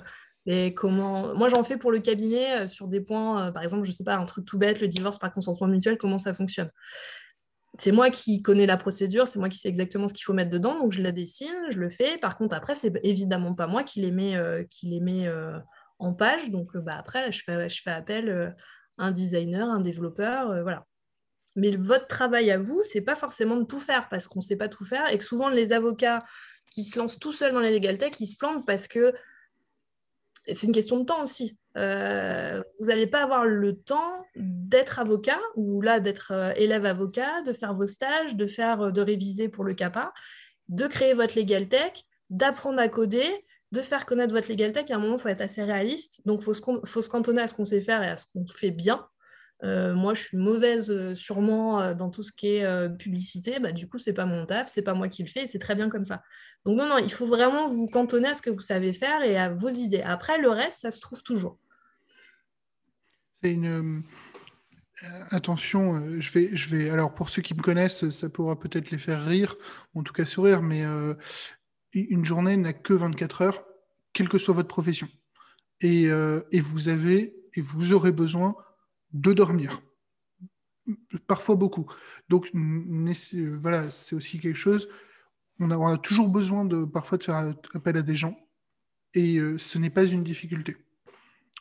comment. Moi, j'en fais pour le cabinet sur des points, par exemple, je sais pas, un truc tout bête, le divorce par consentement mutuel, comment ça fonctionne. C'est moi qui connais la procédure, c'est moi qui sais exactement ce qu'il faut mettre dedans, donc je la dessine, je le fais. Par contre, après, c'est évidemment pas moi qui les mets, en page. Donc, après, là, je fais appel à un designer, un développeur, voilà. Mais votre travail à vous, c'est pas forcément de tout faire parce qu'on ne sait pas tout faire et que souvent les avocats qui se lancent tout seuls dans les legal tech, ils se plantent parce que c'est une question de temps aussi. Vous n'allez pas avoir le temps d'être avocat ou là d'être élève avocat, de faire vos stages, de réviser pour le CAPA, de créer votre legal tech, d'apprendre à coder, de faire connaître votre legal tech. À un moment, il faut être assez réaliste. Donc, il faut se cantonner à ce qu'on sait faire et à ce qu'on fait bien. Moi, je suis mauvaise sûrement dans tout ce qui est publicité. Du coup, c'est pas mon taf, c'est pas moi qui le fais et c'est très bien comme ça. Donc non, il faut vraiment vous cantonner à ce que vous savez faire et à vos idées. Après, le reste, ça se trouve toujours. C'est attention, je vais. Alors, pour ceux qui me connaissent, ça pourra peut-être les faire rire, ou en tout cas sourire, mais une journée n'a que 24 heures, quelle que soit votre profession. Et vous aurez besoin de dormir. Parfois beaucoup. Donc, voilà, c'est aussi quelque chose. On a toujours besoin parfois de faire appel à des gens. Et ce n'est pas une difficulté.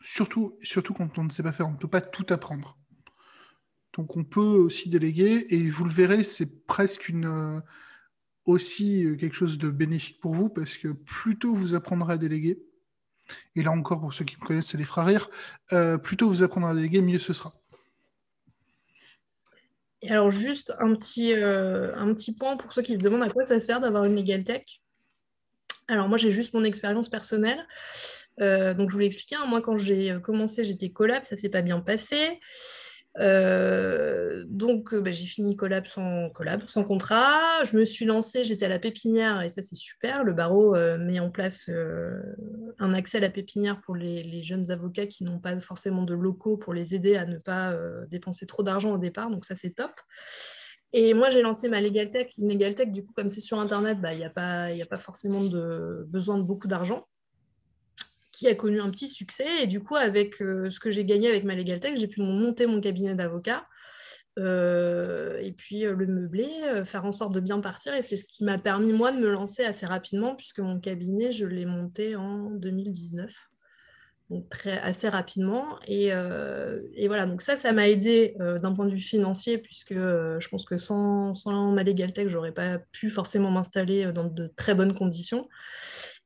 Surtout quand on ne sait pas faire, on ne peut pas tout apprendre. Donc on peut aussi déléguer, et vous le verrez, c'est presque aussi quelque chose de bénéfique pour vous, parce que plus tôt vous apprendrez à déléguer, et là encore, pour ceux qui me connaissent, ça les fera rire, plus tôt vous apprendrez à déléguer, mieux ce sera. Et alors, juste un petit point pour ceux qui se demandent à quoi ça sert d'avoir une legal tech. Alors, moi, j'ai juste mon expérience personnelle. Donc, je vous l'ai expliqué, hein. Moi, quand j'ai commencé, j'étais collab, ça ne s'est pas bien passé. Donc, j'ai fini collab, sans contrat. Je me suis lancée, j'étais à la pépinière, et ça, c'est super. Le barreau met en place un accès à la pépinière pour les jeunes avocats qui n'ont pas forcément de locaux pour les aider à ne pas dépenser trop d'argent au départ. Donc, ça, c'est top. Et moi, j'ai lancé ma Legal Tech. Une Legal Tech, du coup, comme c'est sur Internet, il n'y a pas forcément besoin de beaucoup d'argent, qui a connu un petit succès. Et du coup, avec ce que j'ai gagné avec ma Legal Tech, j'ai pu monter mon cabinet d'avocat et puis le meubler, faire en sorte de bien partir. Et c'est ce qui m'a permis, moi, de me lancer assez rapidement, puisque mon cabinet, je l'ai monté en 2019. Donc assez rapidement. Et voilà, donc ça m'a aidé d'un point de vue financier, puisque je pense que sans ma Legal Tech, je n'aurais pas pu forcément m'installer dans de très bonnes conditions.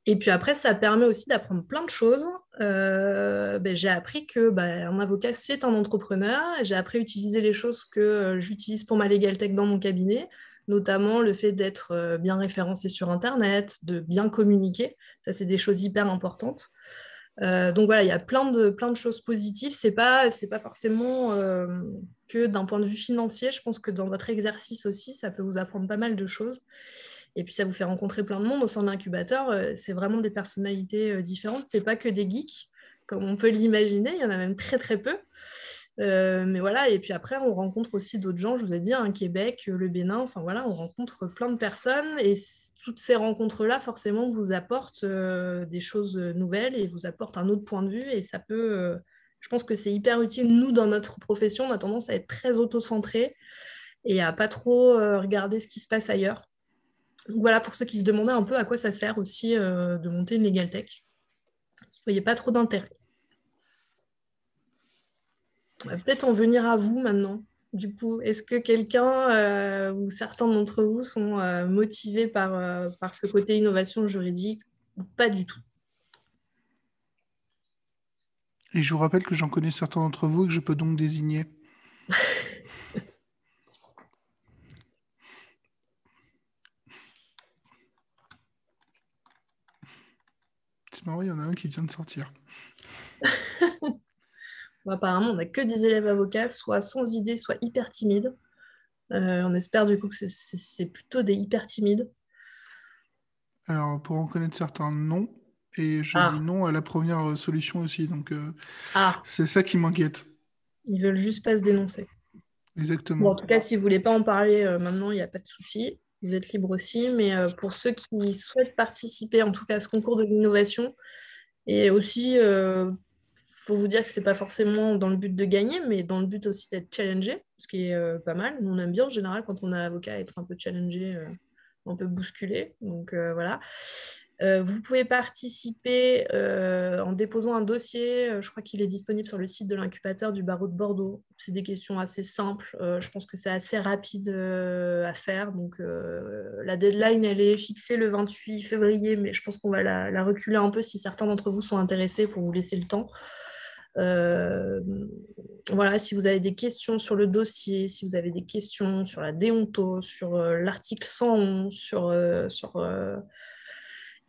Et puis après, ça permet aussi d'apprendre plein de choses. J'ai appris que un avocat, c'est un entrepreneur. J'ai appris à utiliser les choses que j'utilise pour ma Legal Tech dans mon cabinet, notamment le fait d'être bien référencé sur Internet, de bien communiquer. Ça, c'est des choses hyper importantes. Donc voilà, il y a plein de choses positives. C'est pas forcément que d'un point de vue financier. Je pense que dans votre exercice aussi, ça peut vous apprendre pas mal de choses. Et puis ça vous fait rencontrer plein de monde au sein de l'incubateur. C'est vraiment des personnalités différentes. C'est pas que des geeks, comme on peut l'imaginer. Il y en a même très très peu. Mais voilà, et puis après, on rencontre aussi d'autres gens. Je vous ai dit, Québec, le Bénin. Enfin voilà, on rencontre plein de personnes. Et toutes ces rencontres-là, forcément, vous apportent des choses nouvelles et vous apportent un autre point de vue. Et ça peut... je pense que c'est hyper utile. Nous, dans notre profession, on a tendance à être très auto-centré et à pas trop regarder ce qui se passe ailleurs. Donc voilà, pour ceux qui se demandaient un peu à quoi ça sert aussi de monter une Legal Tech. Vous ne voyez pas trop d'intérêt. On va peut-être en venir à vous maintenant. Du coup, est-ce que quelqu'un ou certains d'entre vous sont motivés par ce côté innovation juridique ou pas du tout? Et je vous rappelle que j'en connais certains d'entre vous et que je peux donc désigner. C'est marrant, il y en a un qui vient de sortir. Bon, apparemment, on n'a que des élèves avocats, soit sans idée, soit hyper timides. On espère du coup que c'est plutôt des hyper timides. Alors, pour en connaître certains, non. Et je dis Ah, non à la première solution aussi. Donc, ah, c'est ça qui m'inquiète. ils veulent juste pas se dénoncer. Bon, Exactement. en tout cas, si vous voulez pas en parler maintenant, il n'y a pas de souci. Vous êtes libre aussi. Mais pour ceux qui souhaitent participer, en tout cas à ce concours de l'innovation, et aussi, faut vous dire que c'est pas forcément dans le but de gagner, mais dans le but aussi d'être challengé, ce qui est pas mal. Nous, on aime bien en général quand on est avocat être un peu challengé, un peu bousculé. Donc voilà. Vous pouvez participer en déposant un dossier. Je crois qu'il est disponible sur le site de l'incubateur du barreau de Bordeaux. C'est des questions assez simples. Je pense que c'est assez rapide à faire. Donc la deadline, elle est fixée le 28 février, mais je pense qu'on va la reculer un peu si certains d'entre vous sont intéressés pour vous laisser le temps. Euh, voilà, si vous avez des questions sur le dossier, si vous avez des questions sur la déonto, sur l'article 111, sur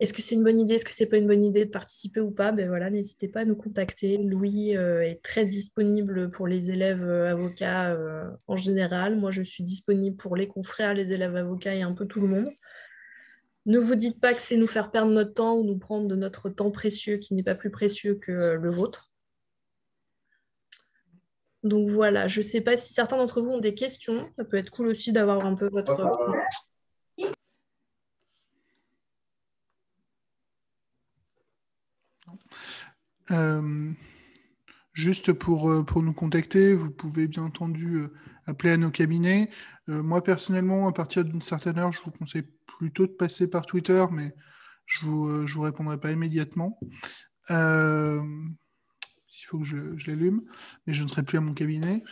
est-ce que c'est une bonne idée, est-ce que c'est pas une bonne idée de participer ou pas, ben voilà, n'hésitez pas à nous contacter. Louis est très disponible pour les élèves avocats en général. Moi, je suis disponible pour les confrères, les élèves avocats et un peu tout le monde. Ne vous dites pas que c'est nous faire perdre notre temps ou nous prendre de notre temps précieux qui n'est pas plus précieux que le vôtre. Donc voilà, je ne sais pas si certains d'entre vous ont des questions. Ça peut être cool aussi d'avoir un peu votre... Euh, Juste pour nous contacter, vous pouvez bien entendu appeler à nos cabinets. Moi, personnellement, à partir d'une certaine heure, je vous conseille plutôt de passer par Twitter, mais je vous répondrai pas immédiatement. Il faut que je l'allume, mais je ne serai plus à mon cabinet.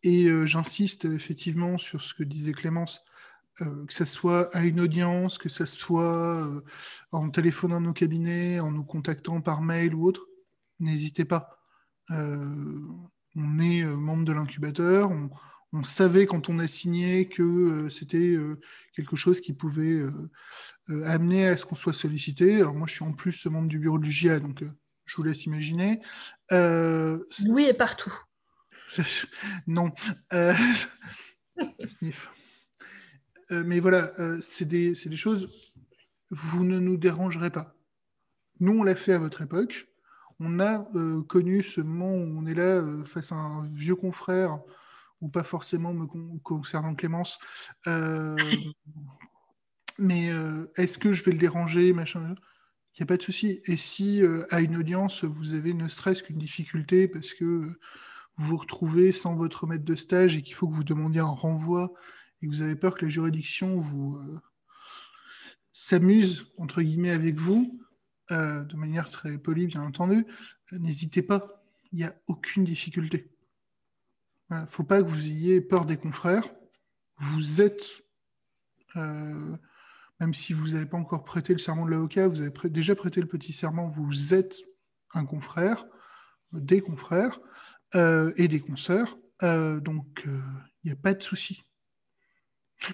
J'insiste effectivement sur ce que disait Clémence, que ce soit à une audience, que ce soit en téléphonant à nos cabinets, en nous contactant par mail ou autre, n'hésitez pas. On est membre de l'incubateur, on savait quand on a signé que c'était quelque chose qui pouvait amener à ce qu'on soit sollicité. Alors moi, je suis en plus membre du bureau de l'UGA, donc je vous laisse imaginer. Louis est partout. Non. Sniff. Mais voilà, c'est des choses, vous ne nous dérangerez pas. Nous, on l'a fait à votre époque. On a connu ce moment où on est là face à un vieux confrère, ou pas forcément me concernant Clémence. Mais est-ce que je vais le déranger, machin? Il n'y a pas de souci. Et si à une audience, vous avez ne serait-ce qu'une difficulté parce que vous vous retrouvez sans votre maître de stage et qu'il faut que vous demandiez un renvoi et que vous avez peur que la juridiction vous s'amuse, entre guillemets, avec vous, de manière très polie, bien entendu, n'hésitez pas. Il n'y a aucune difficulté. Il ne faut pas que vous ayez peur des confrères. Vous êtes, même si vous n'avez pas encore prêté le serment de l'avocat, vous avez déjà prêté le petit serment, vous êtes un confrère, des confrères et des consoeurs. Donc, il n'y a pas de souci.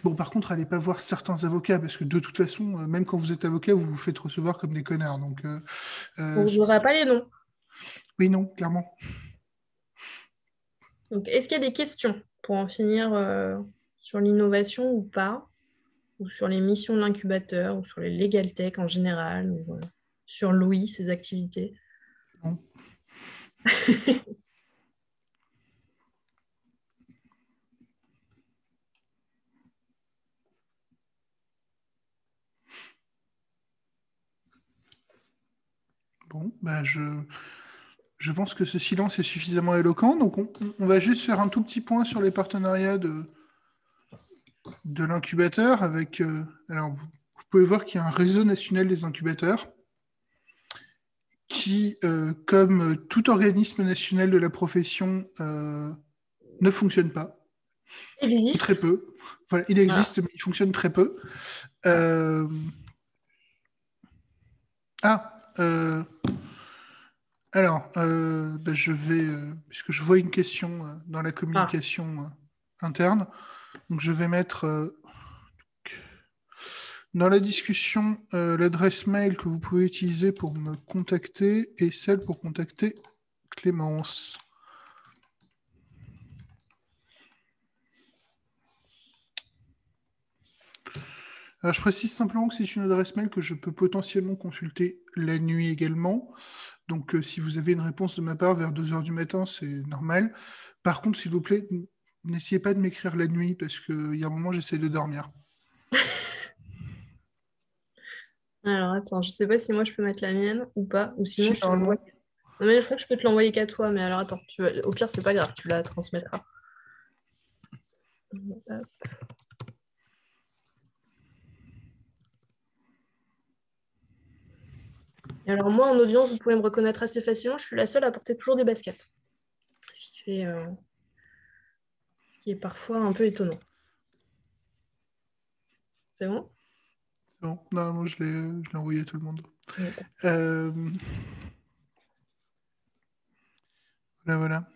Bon, par contre, allez pas voir certains avocats, parce que de toute façon, même quand vous êtes avocat, vous vous faites recevoir comme des connards. Donc, On ne verra pas les noms. oui, non, clairement. Donc, est-ce qu'il y a des questions pour en finir sur l'innovation ou pas, ou sur les missions de l'incubateur, ou sur les legal tech en général, ou sur Louis, ses activités? Non. Bon, bah je pense que ce silence est suffisamment éloquent. Donc, on va juste faire un tout petit point sur les partenariats de l'incubateur avec. Alors, vous pouvez voir qu'il y a un réseau national des incubateurs qui, comme tout organisme national de la profession, ne fonctionne pas. Il Ou existe. très peu. Voilà, il existe, mais il fonctionne très peu. Euh, Ah, alors, je vais, puisque je vois une question dans la communication interne, donc je vais mettre dans la discussion l'adresse mail que vous pouvez utiliser pour me contacter et celle pour contacter Clémence. Alors, je précise simplement que c'est une adresse mail que je peux potentiellement consulter la nuit également. Donc, si vous avez une réponse de ma part vers 2 heures du matin, c'est normal. Par contre, s'il vous plaît, n'essayez pas de m'écrire la nuit parce qu'il y a un moment, j'essaie de dormir. Alors, attends, je sais pas si moi je peux mettre la mienne ou pas, ou sinon Si, je te l'envoie. normalement, Non, mais je crois que je peux te l'envoyer qu'à toi, mais alors attends, au pire, c'est pas grave, tu la transmettras. Hop. Et alors, moi, en audience, vous pouvez me reconnaître assez facilement, je suis la seule à porter toujours des baskets. Ce qui est parfois un peu étonnant. C'est bon? c'est bon. Normalement, je l'ai envoyé à tout le monde. D'accord. Voilà.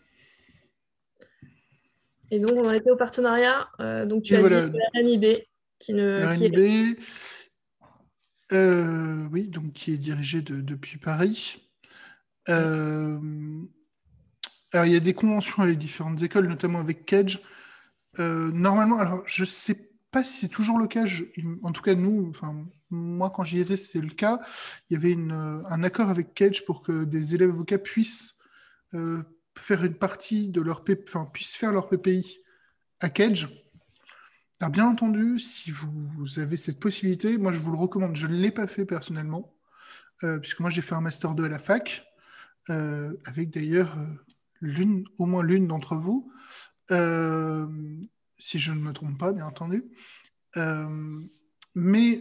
Et donc, on en était au partenariat. Donc, tu Et as voilà, dit RMIB qui est... RNIB, oui, donc qui est dirigé depuis Paris. Euh, alors, il y a des conventions avec différentes écoles, notamment avec Kedge. Normalement, alors je sais pas si c'est toujours le cas. En tout cas, nous, enfin moi quand j'y étais, c'était le cas. Il y avait un accord avec Kedge pour que des élèves avocats puissent euh, faire une partie de leur puissent faire leur PPI à Kedge. Alors bien entendu, si vous avez cette possibilité, moi je vous le recommande. Je ne l'ai pas fait personnellement, puisque moi j'ai fait un master 2 à la fac, avec d'ailleurs au moins l'une d'entre vous. Euh, si je ne me trompe pas, bien entendu. Euh, mais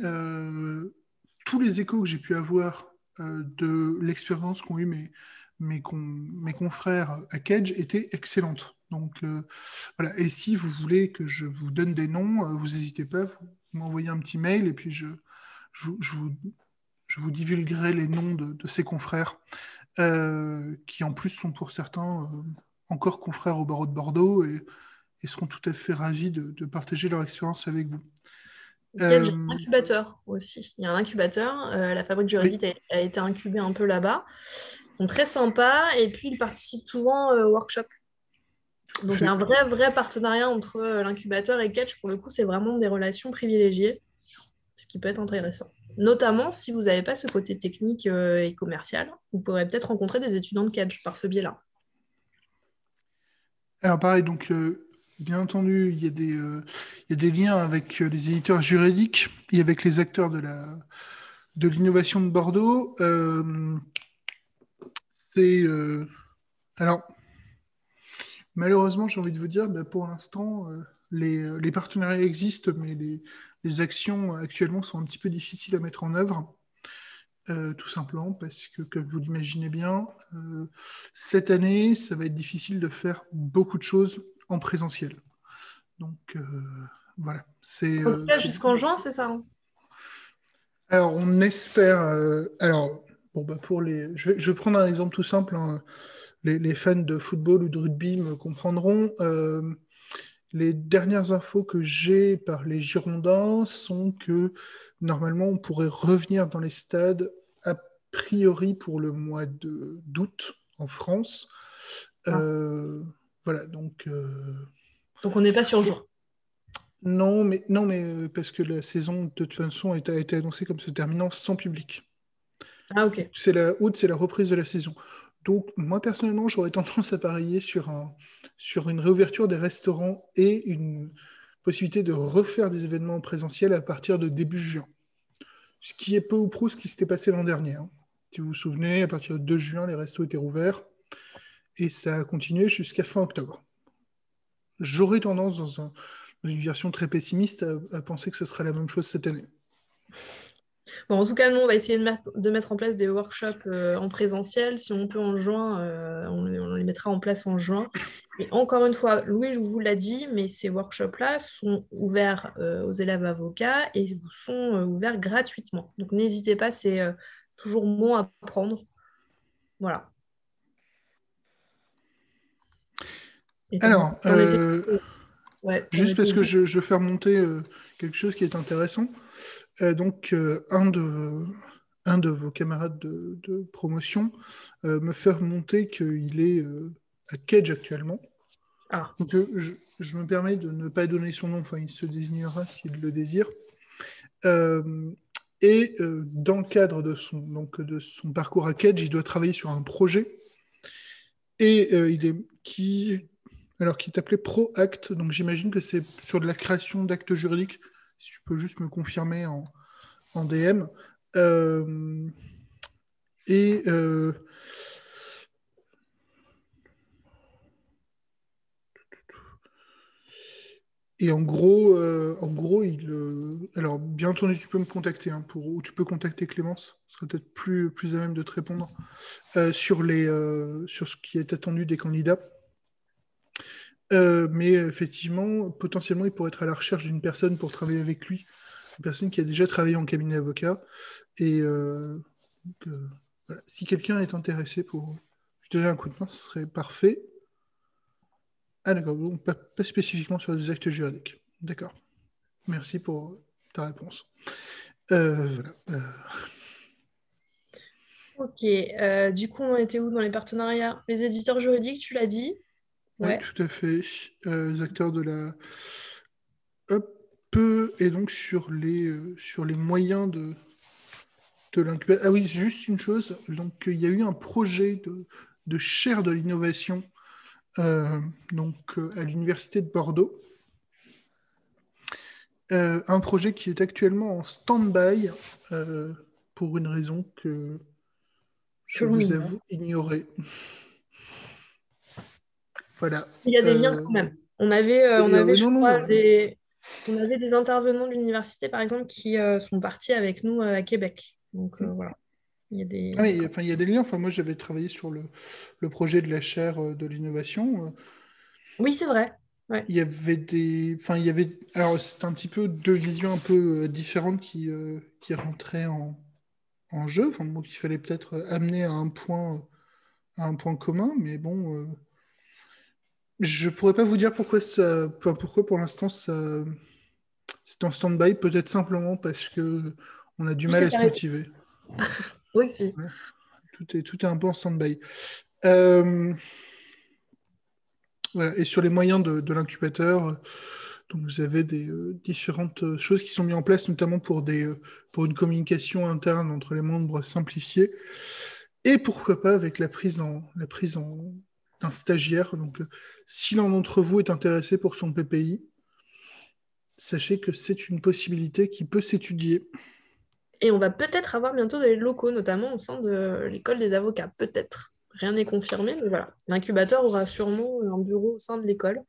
tous les échos que j'ai pu avoir de l'expérience qu'ont eu mes confrères à Kedge étaient excellentes. Donc voilà. Et si vous voulez que je vous donne des noms, vous n'hésitez pas, vous m'envoyez un petit mail et puis je, vous, je vous divulguerai les noms de ces confrères qui en plus sont pour certains encore confrères au barreau de Bordeaux et seront tout à fait ravis de partager leur expérience avec vous. Quel j'ai un incubateur aussi. Il y a un incubateur. La fabrique juridique Oui. a été incubée un peu là-bas. Ils sont très sympas et puis ils participent souvent au workshop. Donc il y a un vrai partenariat entre l'incubateur et Catch. Pour le coup, c'est vraiment des relations privilégiées, ce qui peut être intéressant. Notamment si vous n'avez pas ce côté technique et commercial, vous pourrez peut-être rencontrer des étudiants de Catch par ce biais-là. Alors pareil, donc bien entendu, il y a des liens avec les éditeurs juridiques et avec les acteurs de l'innovation de Bordeaux. Alors, malheureusement, j'ai envie de vous dire, pour l'instant, les partenariats existent, mais les actions actuellement sont un petit peu difficiles à mettre en œuvre. Tout simplement parce que, comme vous l'imaginez bien, cette année, ça va être difficile de faire beaucoup de choses en présentiel. Donc, voilà. En tout cas, jusqu'en juin, c'est ça, hein? Alors, on espère... alors, bon, je vais prendre un exemple tout simple, hein. Les fans de football ou de rugby me comprendront. Les dernières infos que j'ai par les Girondins sont que normalement on pourrait revenir dans les stades a priori pour le mois d'août en France. Voilà, donc Donc on n'est pas sur juin. non, mais parce que la saison de toute façon a été annoncée comme se terminant sans public. Ah ok. Août, c'est la reprise de la saison. Donc, moi, personnellement, j'aurais tendance à parier sur une réouverture des restaurants et une possibilité de refaire des événements présentiels à partir de début juin. Ce qui est peu ou prou ce qui s'était passé l'an dernier, hein. Si vous vous souvenez, à partir de 2 juin, les restos étaient rouverts et ça a continué jusqu'à fin octobre. J'aurais tendance, dans une version très pessimiste, à penser que ce sera la même chose cette année. Bon, en tout cas, nous, on va essayer de mettre en place des workshops en présentiel. Si on peut en juin, on les mettra en place en juin. Et encore une fois, Louis vous l'a dit, mais ces workshops-là sont ouverts aux élèves avocats et sont ouverts gratuitement. Donc, n'hésitez pas, c'est toujours bon à prendre. Voilà. Et Alors, ouais, juste parce que je veux faire monter quelque chose qui est intéressant. Donc, un de vos camarades de promotion me fait remonter qu'il est à Cage actuellement. Ah. Donc, je me permets de ne pas donner son nom, enfin, il se désignera s'il le désire. Dans le cadre de son parcours à Cage, il doit travailler sur un projet et qui est appelé ProAct. Donc, j'imagine que c'est sur de la création d'actes juridiques. Si tu peux juste me confirmer en DM. Et en gros, alors bien entendu, tu peux me contacter, hein, ou tu peux contacter Clémence, ce sera peut-être plus à même de te répondre sur ce qui est attendu des candidats. Mais effectivement, potentiellement, il pourrait être à la recherche d'une personne pour travailler avec lui, une personne qui a déjà travaillé en cabinet avocat. Et voilà. Si quelqu'un est intéressé pour lui donner un coup de main, ce serait parfait. Ah d'accord, donc pas spécifiquement sur des actes juridiques. D'accord. Merci pour ta réponse. Voilà. Ok. Du coup, on était où dans les partenariats? Les éditeurs juridiques, tu l'as dit? Oui, Ouais. tout à fait. Les acteurs de la... Hop. Et donc sur les moyens de l'incubateur. Ah oui, juste une chose. Donc, il y a eu un projet de chaire de l'innovation à l'Université de Bordeaux. Un projet qui est actuellement en stand-by pour une raison que je vous avoue ignorer. Voilà. Il y a des liens quand même. On avait des intervenants de l'université, par exemple, qui sont partis avec nous à Québec. Donc voilà. Il y a des... Ah oui, enfin, il y a des liens. Enfin, moi, j'avais travaillé sur le projet de la chaire de l'innovation. Oui, c'est vrai. Ouais. Il y avait alors c'est un petit peu deux visions un peu différentes qui rentraient en jeu. Enfin, donc, il fallait peut-être amener à un point commun, mais bon, je pourrais pas vous dire pourquoi pour l'instant c'est en stand-by. Peut-être simplement parce que on a du mal à se motiver. Oui, si. Ouais. Tout est un peu en stand-by. Voilà. Et sur les moyens de l'incubateur, donc vous avez des différentes choses qui sont mises en place, notamment pour une communication interne entre les membres simplifiée, et pourquoi pas avec la prise d'un stagiaire. Donc, si l'un d'entre vous est intéressé pour son PPI, sachez que c'est une possibilité qui peut s'étudier. Et on va peut-être avoir bientôt des locaux, notamment au sein de l'école des avocats. Peut-être. Rien n'est confirmé, mais voilà. L'incubateur aura sûrement un bureau au sein de l'école,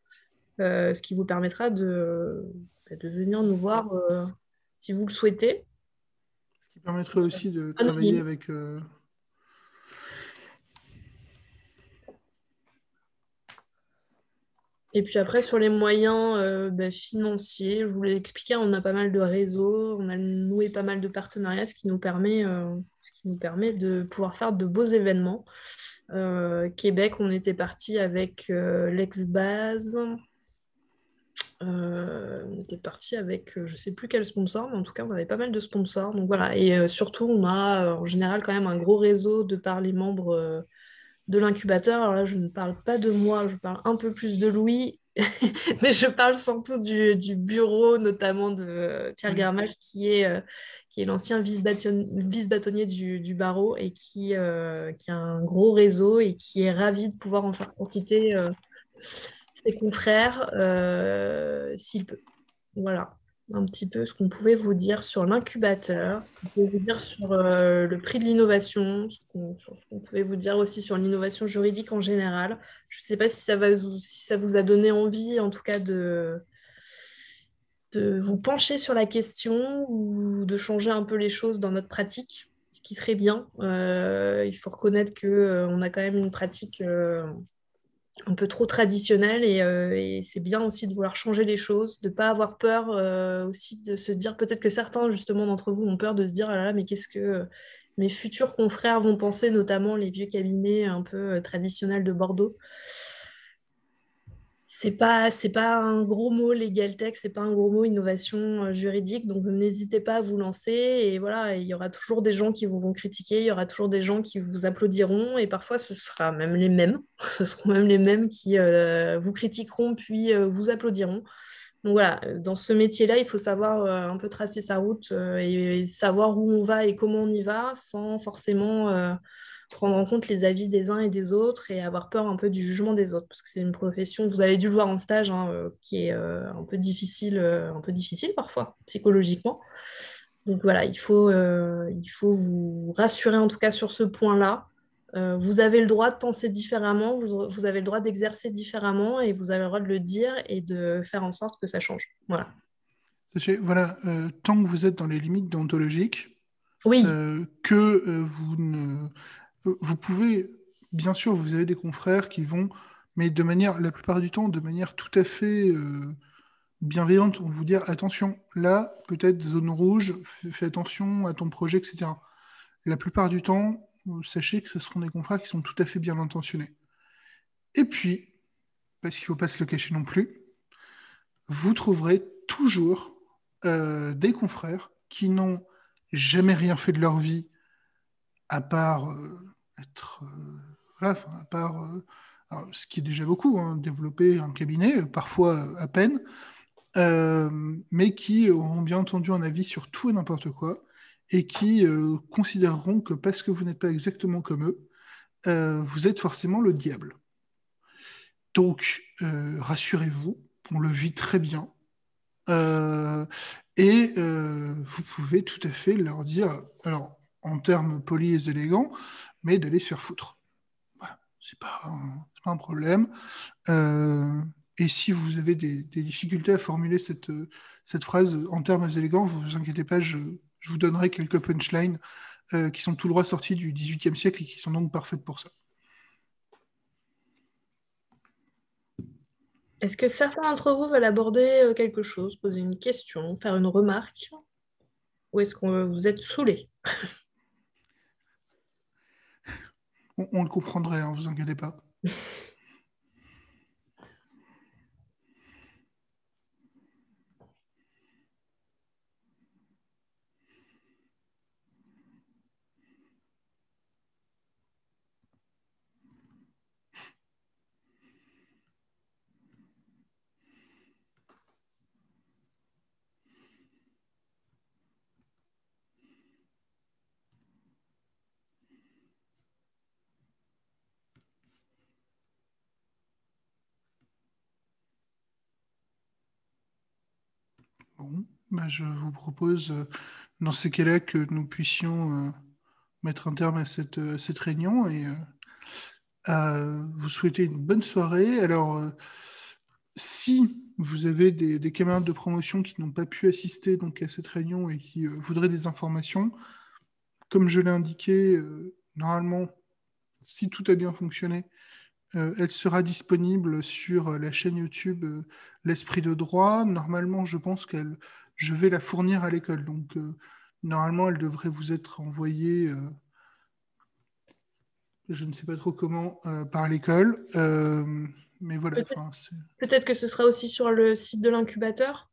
ce qui vous permettra de venir nous voir si vous le souhaitez. Ce qui permettrait aussi de travailler avec... Et puis après, sur les moyens financiers, je vous l'ai expliqué, on a pas mal de réseaux, on a noué pas mal de partenariats, ce qui nous permet de pouvoir faire de beaux événements. Québec, on était parti avec l'ex-base. On était parti avec, je ne sais plus quel sponsor, mais en tout cas, on avait pas mal de sponsors. Donc voilà, et surtout, on a en général quand même un gros réseau de par les membres de l'incubateur. Alors là, je ne parle pas de moi, je parle un peu plus de Louis, mais je parle surtout du bureau, notamment de Pierre Garmage, qui est l'ancien vice-bâtonnier du barreau et qui a un gros réseau et qui est ravi de pouvoir en faire profiter ses confrères s'il peut. Voilà un petit peu ce qu'on pouvait vous dire sur l'incubateur, ce qu'on pouvait vous dire sur le prix de l'innovation, sur ce qu'on pouvait vous dire aussi sur l'innovation juridique en général. Je ne sais pas si ça vous a donné envie, en tout cas, de vous pencher sur la question ou de changer un peu les choses dans notre pratique, ce qui serait bien. Il faut reconnaître qu'on a quand même une pratique un peu trop traditionnelle et c'est bien aussi de vouloir changer les choses, de ne pas avoir peur aussi de se dire, peut-être que certains justement d'entre vous ont peur de se dire, ah là là, mais qu'est-ce que mes futurs confrères vont penser, notamment les vieux cabinets un peu traditionnels de Bordeaux. C'est pas un gros mot legal tech, c'est pas un gros mot innovation juridique, donc n'hésitez pas à vous lancer et voilà, il y aura toujours des gens qui vous vont critiquer, il y aura toujours des gens qui vous applaudiront et parfois ce sera même les mêmes, ce seront même les mêmes qui vous critiqueront puis vous applaudiront. Donc voilà, dans ce métier-là, il faut savoir un peu tracer sa route et savoir où on va et comment on y va sans forcément prendre en compte les avis des uns et des autres et avoir peur un peu du jugement des autres, parce que c'est une profession, vous avez dû le voir en stage, hein, qui est un peu difficile parfois, psychologiquement. Donc voilà, il faut vous rassurer en tout cas sur ce point-là. Vous avez le droit de penser différemment, vous avez le droit d'exercer différemment et vous avez le droit de le dire et de faire en sorte que ça change. Voilà. Voilà, tant que vous êtes dans les limites déontologiques, Oui, que vous ne... Vous pouvez, bien sûr, vous avez des confrères qui vont, mais de manière, la plupart du temps, de manière tout à fait bienveillante, on vous dire, attention, là, peut-être zone rouge, fais attention à ton projet, etc. La plupart du temps, sachez que ce seront des confrères qui sont tout à fait bien intentionnés. Et puis, parce qu'il ne faut pas se le cacher non plus, vous trouverez toujours des confrères qui n'ont jamais rien fait de leur vie à part être... voilà, enfin, à part... alors, ce qui est déjà beaucoup, hein, développer un cabinet, parfois à peine, mais qui auront bien entendu un avis sur tout et n'importe quoi, et qui considéreront que parce que vous n'êtes pas exactement comme eux, vous êtes forcément le diable. Donc, rassurez-vous, on le vit très bien. Euh, et vous pouvez tout à fait leur dire, alors en termes polis et élégants, mais d'aller se faire foutre. Voilà, c'est pas un problème. Euh, et si vous avez des difficultés à formuler cette phrase en termes élégants, vous vous inquiétez pas, je vous donnerai quelques punchlines qui sont tout droit sortis du XVIIIe siècle et qui sont donc parfaites pour ça. est-ce que certains d'entre vous veulent aborder quelque chose, poser une question, faire une remarque, ou est-ce que vous êtes saoulés? On le comprendrait, hein, vous inquiétez pas. Bon, bah, je vous propose, dans ces cas-là, que nous puissions mettre un terme à cette réunion et vous souhaiter une bonne soirée. Alors, si vous avez des camarades de promotion qui n'ont pas pu assister donc, à cette réunion et qui voudraient des informations, comme je l'ai indiqué, normalement, si tout a bien fonctionné, elle sera disponible sur la chaîne YouTube L'Esprit de droit. Normalement, je pense je vais la fournir à l'école. Donc, normalement, elle devrait vous être envoyée, je ne sais pas trop comment, par l'école. Mais voilà, Peut-être enfin, peut-être que ce sera aussi sur le site de l'incubateur,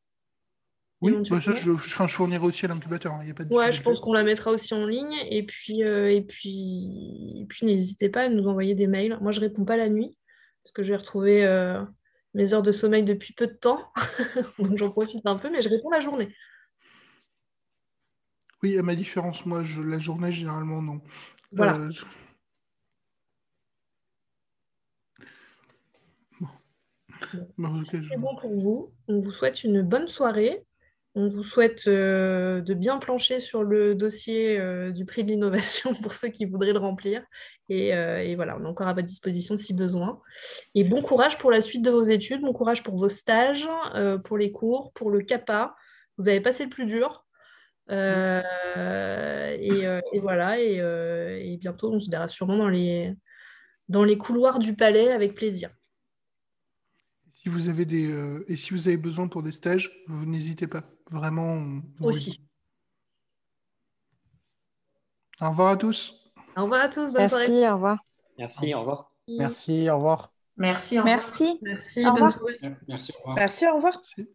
oui, bah ça, éventuellement. enfin, je fournirai aussi à l'incubateur, il n'y a pas de Ouais, je pense difficulté. qu'on la mettra aussi en ligne. Et puis n'hésitez pas à nous envoyer des mails. Moi, je réponds pas la nuit, parce que je vais retrouver mes heures de sommeil depuis peu de temps. Donc j'en profite un peu, mais je réponds la journée. Oui, à ma différence, moi, la journée, généralement, non. Voilà. Euh, Bon. bon, Si ok, c'est bon pour vous, on vous souhaite une bonne soirée. On vous souhaite de bien plancher sur le dossier du prix de l'innovation pour ceux qui voudraient le remplir. Et voilà, on est encore à votre disposition si besoin. Et bon courage pour la suite de vos études, bon courage pour vos stages, pour les cours, pour le CAPA. Vous avez passé le plus dur. Et voilà, et bientôt on se verra sûrement dans les couloirs du palais avec plaisir. Si vous avez et si vous avez besoin pour des stages, vous n'hésitez pas. Vraiment, on Aussi. Au revoir à tous. Au revoir à tous, bonne soirée. Merci, au revoir. Merci, au revoir. Merci, au revoir. Merci, au revoir. Merci. Merci, Au bonne revoir. soirée. Merci, au revoir. Merci, au revoir. Merci.